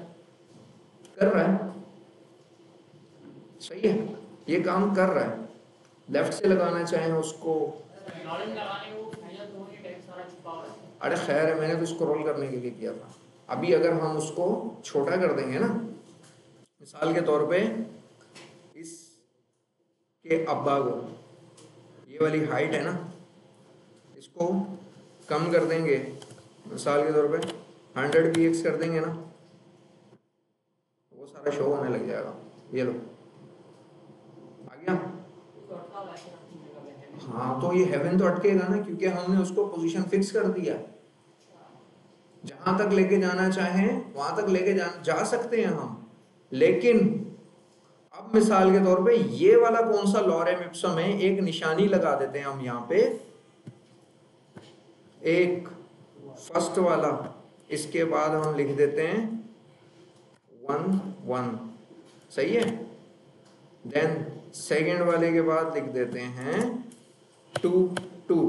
S1: कर रहा है। सही है, ये काम कर रहा है। लेफ्ट से लगाना चाहें उसको, अरे खैर है, मैंने तो स्क्रॉल करने के लिए किया था। अभी अगर हम उसको छोटा कर देंगे ना, मिसाल के तौर पे इस के अब्बा को, ये वाली हाइट है ना, इसको कम कर देंगे, मिसाल के तौर पे 100px कर देंगे ना, वो सारा शो होने लग जाएगा। ये लो आ गया। हाँ, तो ये हेवन तो अटकेगा ना, क्योंकि हमने उसको पोजीशन फिक्स कर दिया। जहां तक लेके जाना चाहें वहां तक लेके जा सकते हैं हम। लेकिन अब मिसाल के तौर पे ये वाला कौन सा लॉरेम इप्सम है, एक निशानी लगा देते हैं हम यहाँ पे, एक फर्स्ट वाला, इसके बाद हम लिख देते हैं 1 1। सही है, देन सेकेंड वाले के बाद लिख देते हैं 2 2।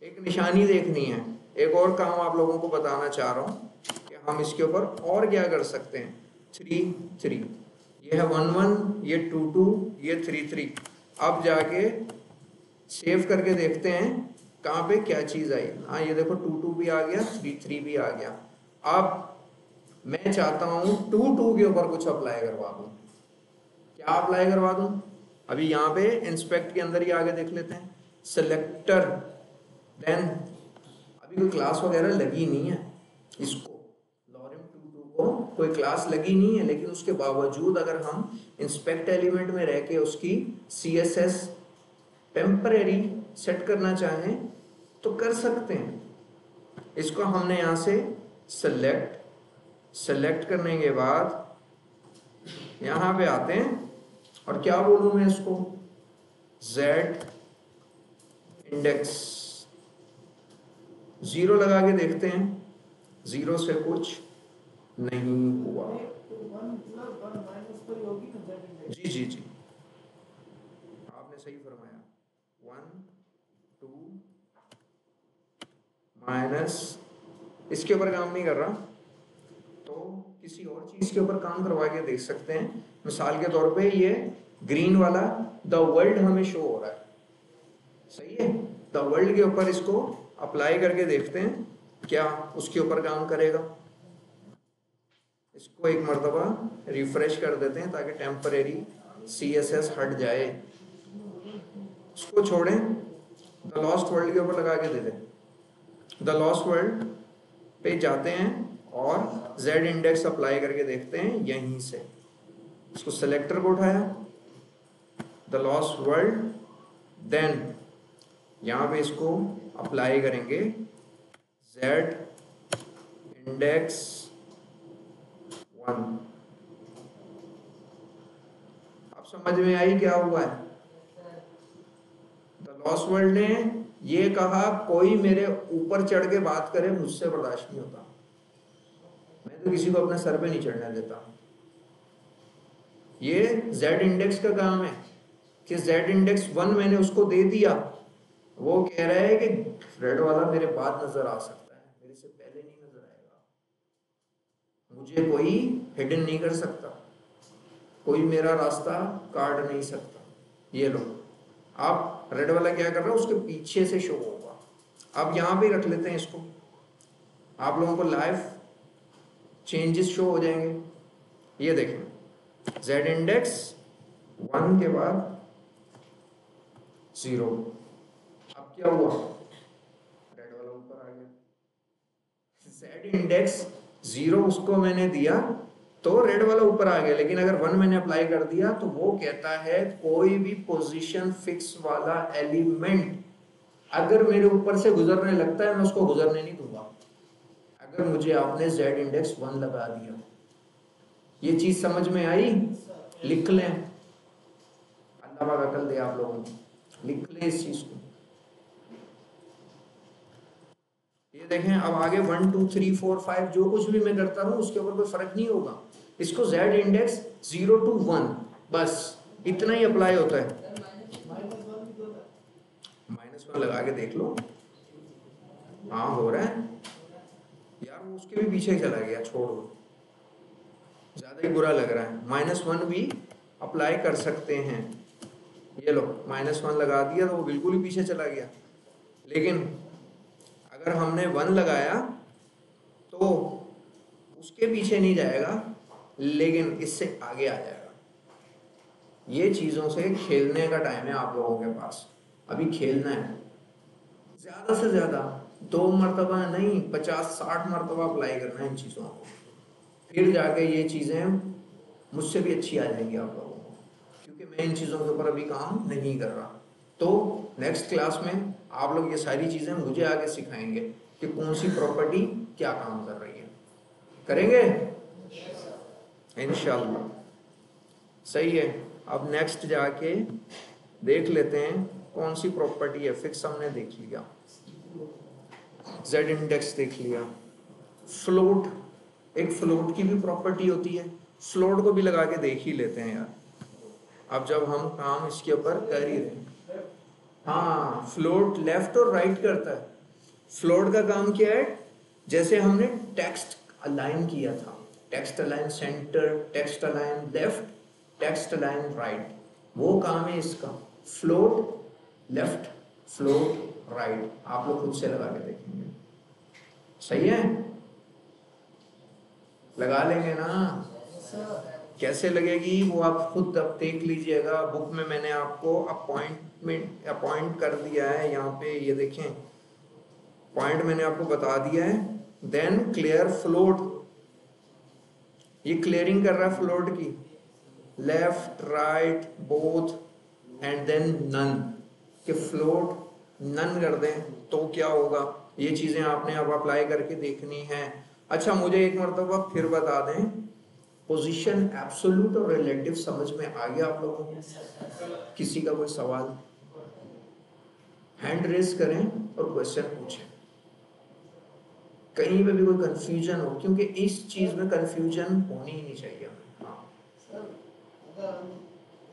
S1: एक निशानी देखनी है। एक और काम आप लोगों को बताना चाह रहा हूँ कि हम इसके ऊपर और क्या कर सकते हैं। 3 3, ये है 1 1, ये 2 2, ये 3 3। अब जाके सेव करके देखते हैं कहाँ पे क्या चीज़ आई। हाँ, ये देखो 2 2 भी आ गया, 3 3 भी आ गया। अब मैं चाहता हूँ 2 2 के ऊपर कुछ अप्लाई करवा दूँ। क्या अप्लाई करवा दूँ? अभी यहाँ पे इंस्पेक्ट के अंदर ही आगे देख लेते हैं, सेलेक्टर, देन अभी कोई क्लास वगैरह लगी नहीं है इसको, लॉरेम 22 को कोई क्लास लगी नहीं है, लेकिन उसके बावजूद अगर हम इंस्पेक्ट एलिमेंट में रह के उसकी CSS टेम्परेरी सेट करना चाहें तो कर सकते हैं। इसको हमने यहाँ से सेलेक्ट करने के बाद यहाँ पे आते हैं और क्या बोलूँ मैं इसको, Z इंडेक्स 0 लगा के देखते हैं। 0 से कुछ नहीं हुआ। जी जी जी, आपने सही फरमाया। 1 2 माइनस, इसके ऊपर काम नहीं कर रहा तो किसी और चीज के ऊपर काम करवा के देख सकते हैं। मिसाल के तौर पे ये ग्रीन वाला द वर्ल्ड हमें शो हो रहा है। सही है, द वर्ल्ड के ऊपर इसको अप्लाई करके देखते हैं क्या उसके ऊपर काम करेगा। इसको एक मर्तबा रिफ्रेश कर देते हैं ताकि टेम्परेरी CSS हट जाए। इसको छोड़ें, द लॉस्ट वर्ल्ड के ऊपर लगा के दे दें। द लॉस्ट वर्ल्ड पे जाते हैं और Z इंडेक्स अप्लाई करके देखते हैं यहीं से। इसको सेलेक्टर को उठाया, द लॉस्ट वर्ल्ड, देन यहाँ पे इसको अप्लाई करेंगे Z इंडेक्स 1। समझ में आई क्या हुआ है? द लॉस्ट वर्ल्ड ने ये कहा कोई मेरे ऊपर चढ़ के बात करे मुझसे बर्दाश्त नहीं होता, मैं तो किसी को अपने सर पे नहीं चढ़ने देता। ये जेड इंडेक्स का काम है कि जेड इंडेक्स 1 मैंने उसको दे दिया, वो कह रहा है कि रेड वाला मेरे बाद नजर आ सकता है, मेरे से पहले नहीं नजर आएगा, मुझे कोई हिडन नहीं कर सकता, कोई मेरा रास्ता काट नहीं सकता। ये लो, आप रेड वाला क्या कर रहा है, उसके पीछे से शो होगा। अब यहाँ पे रख लेते हैं इसको, आप लोगों को लाइव चेंजेस शो हो जाएंगे। ये देखें, जेड इंडेक्स 1 के बाद 0, अब क्या हुआ, रेड वाला ऊपर आ गया। जेड इंडेक्स 0 उसको मैंने दिया तो रेड वाला ऊपर आ गया, लेकिन अगर 1 मैंने अप्लाई कर दिया तो वो कहता है कोई भी पोजीशन फिक्स वाला एलिमेंट अगर मेरे ऊपर से गुजरने लगता है मैं उसको गुजरने नहीं दूंगा, अगर मुझे आपने जेड इंडेक्स 1 लगा दिया। ये चीज समझ में आई? लिख लें, अल्लाह पाक अकल दे आप लोगों को, लिख लें इस चीज को। ये देखें, अब आगे 1 2 3 4 5 जो कुछ भी मैं करता रहूं उसके ऊपर कोई फर्क नहीं होगा। इसको जेड इंडेक्स 0 to 1 बस इतना ही अप्लाई होता है। -1 लगा के देख लो, हाँ हो रहा है यार, वो उसके भी पीछे चला गया, छोड़ो, ज्यादा ही बुरा लग रहा है। -1 भी अप्लाई कर सकते हैं, ये लो -1 लगा दिया तो वो बिल्कुल ही पीछे चला गया। लेकिन अगर हमने 1 लगाया तो उसके पीछे नहीं जाएगा, लेकिन इससे आगे आ जाएगा। ये चीजों से खेलने का टाइम है आप लोगों के पास, अभी खेलना है, ज्यादा से ज्यादा 2 मरतबा नहीं 50-60 मरतबा अप्लाई करना है इन चीजों को, फिर जाके ये चीजें मुझसे भी अच्छी आ जाएंगी आप लोगों को, क्योंकि मैं इन चीजों के ऊपर अभी काम नहीं कर रहा। तो नेक्स्ट क्लास में आप लोग ये सारी चीजें मुझे आगे सिखाएंगे कि कौन सी प्रॉपर्टी क्या काम कर रही है, करेंगे इंशाल्लाह। सही है, अब नेक्स्ट जाके देख लेते हैं कौन सी प्रॉपर्टी है। फिक्स हमने देख लिया, जेड इंडेक्स देख लिया, फ्लोट, एक फ्लोट की भी प्रॉपर्टी होती है, फ्लोट को भी लगा के देख ही लेते हैं यार, अब जब हम काम इसके ऊपर कर ही रहे हैं। हाँ, फ्लोट लेफ्ट और राइट करता है। फ्लोट का काम क्या है, जैसे हमने टेक्स्ट अलाइन किया था, text align centre, text align left, text align right, वो काम है इसका। फ्लोट लेफ्ट, फ्लोट राइट, आप लोग खुद से लगा के देखेंगे। सही है, लगा लेंगे ना? कैसे लगेगी वो आप खुद अब देख लीजिएगा। बुक में मैंने आपको अपॉइंट कर दिया है, यहाँ पे ये देखें, पॉइंट मैंने आपको बता दिया है। देन क्लियर फ्लोट, ये क्लियरिंग कर रहा है फ्लोट की, left right both and then none, कि फ्लोट नन कर दें तो क्या होगा। ये चीजें आपने अब अप्लाई करके देखनी है। अच्छा, मुझे एक मरतबा फिर बता दें, पोजीशन एब्सोल्यूट और रिलेटिव समझ में आ गया आप लोगों को? किसी का कोई सवाल, हैंड रेस करें और क्वेश्चन पूछें, कहीं पे भी कोई कंफ्यूजन हो, क्योंकि इस चीज में कंफ्यूजन होनी ही नहीं चाहिए। हाँ
S2: सर, अगर हम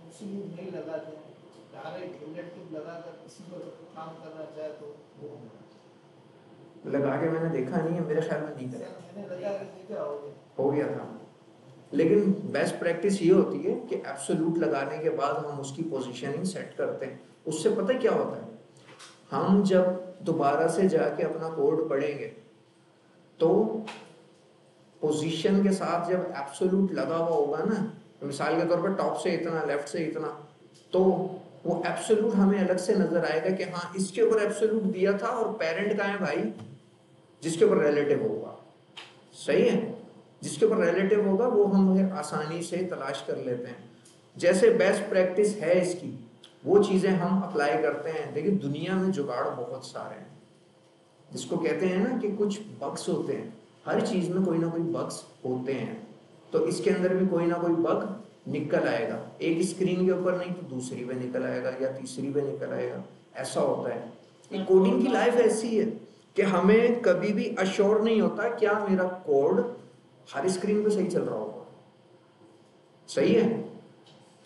S2: एब्सोल्यूट नहीं लगाते हैं, डायरेक्ट रिलेटिव लगाकर किसी को काम करना चाहे तो
S1: लगा के मैंने देखा नहीं है, मेरे ख्याल में नहीं करा,
S2: मैंने लगा के देखा
S1: हो गया था। लेकिन बेस्ट प्रैक्टिस ये होती है कि एब्सोल्यूट लगाने के बाद हम उसकी पोजीशनिंग सेट करते हैं। उससे पता क्या होता है, हम जब दोबारा से जाके अपना कोड पढ़ेंगे तो पोजीशन के साथ जब एब्सोल्यूट लगा हुआ होगा ना, मिसाल के तौर पर टॉप से इतना, लेफ्ट से इतना, तो वो एब्सोल्यूट हमें अलग से नजर आएगा कि हाँ इसके ऊपर एब्सोल्यूट दिया था, और पेरेंट कहाँ है भाई, जिसके ऊपर रिलेटिव होगा। सही है, जिसके ऊपर रिलेटिव होगा वो हम आसानी से तलाश कर लेते हैं। जैसे बेस्ट प्रैक्टिस है इसकी, वो चीजें हम अप्लाई करते हैं। देखिए दुनिया में जुगाड़ बहुत सारे हैं, जिसको कहते हैं ना कि कुछ बग्स होते हैं, हर चीज में कोई ना कोई बग्स होते हैं, तो इसके अंदर भी कोई ना कोई बग निकल आएगा, एक स्क्रीन के ऊपर नहीं तो दूसरी पे निकल आएगा या तीसरी पे निकल आएगा, ऐसा होता है। ये कोडिंग की लाइफ ऐसी है कि हमें कभी भी अश्योर नहीं होता क्या मेरा कोड हर स्क्रीन पे सही चल रहा होगा। सही है,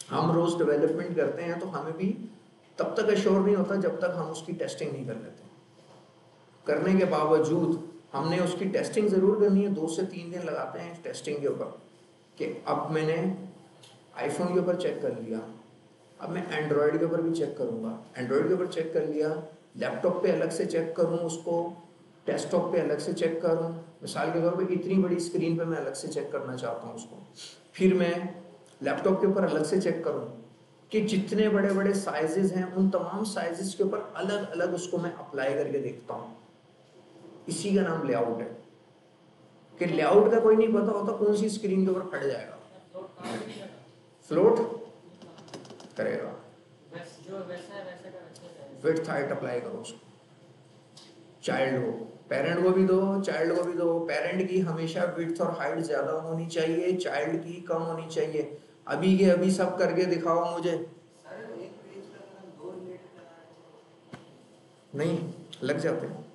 S1: हम रोज डेवलपमेंट करते हैं तो हमें भी तब तक अश्योर नहीं होता जब तक हम उसकी टेस्टिंग नहीं कर लेते। करने के बावजूद हमने उसकी टेस्टिंग जरूर करनी है, 2 से 3 दिन लगाते हैं टेस्टिंग के ऊपर कि अब मैंने आईफोन के ऊपर चेक कर लिया, अब मैं एंड्रॉयड के ऊपर भी चेक करूंगा, एंड्रॉयड के ऊपर चेक कर लिया, लैपटॉप पे अलग से चेक करूं उसको, डेस्कटॉप पे अलग से चेक करूं, मिसाल के तौर पे इतनी बड़ी स्क्रीन पे मैं अलग से चेक करना चाहता हूं उसको, फिर मैं लैपटॉप के ऊपर अलग से चेक करूं कि जितने बड़े बड़े साइजेस हैं उन तमाम साइजेस के ऊपर अलग अलग उसको मैं अप्लाई करके देखता हूँ। इसी का नाम लेआउट है कि लेआउट का कोई नहीं पता होता कौन सी स्क्रीन के ऊपर फट जाएगा, फ्लोट करेगा, विड्थ हाइट अप्लाई करो उसको, चाइल्ड को, पेरेंट को भी दो, चाइल्ड को भी दो। पेरेंट की हमेशा विड्थ और हाइट ज्यादा होनी चाहिए, चाइल्ड की कम होनी चाहिए। अभी के अभी सब करके दिखाओ मुझे। नहीं लग जाते हैं।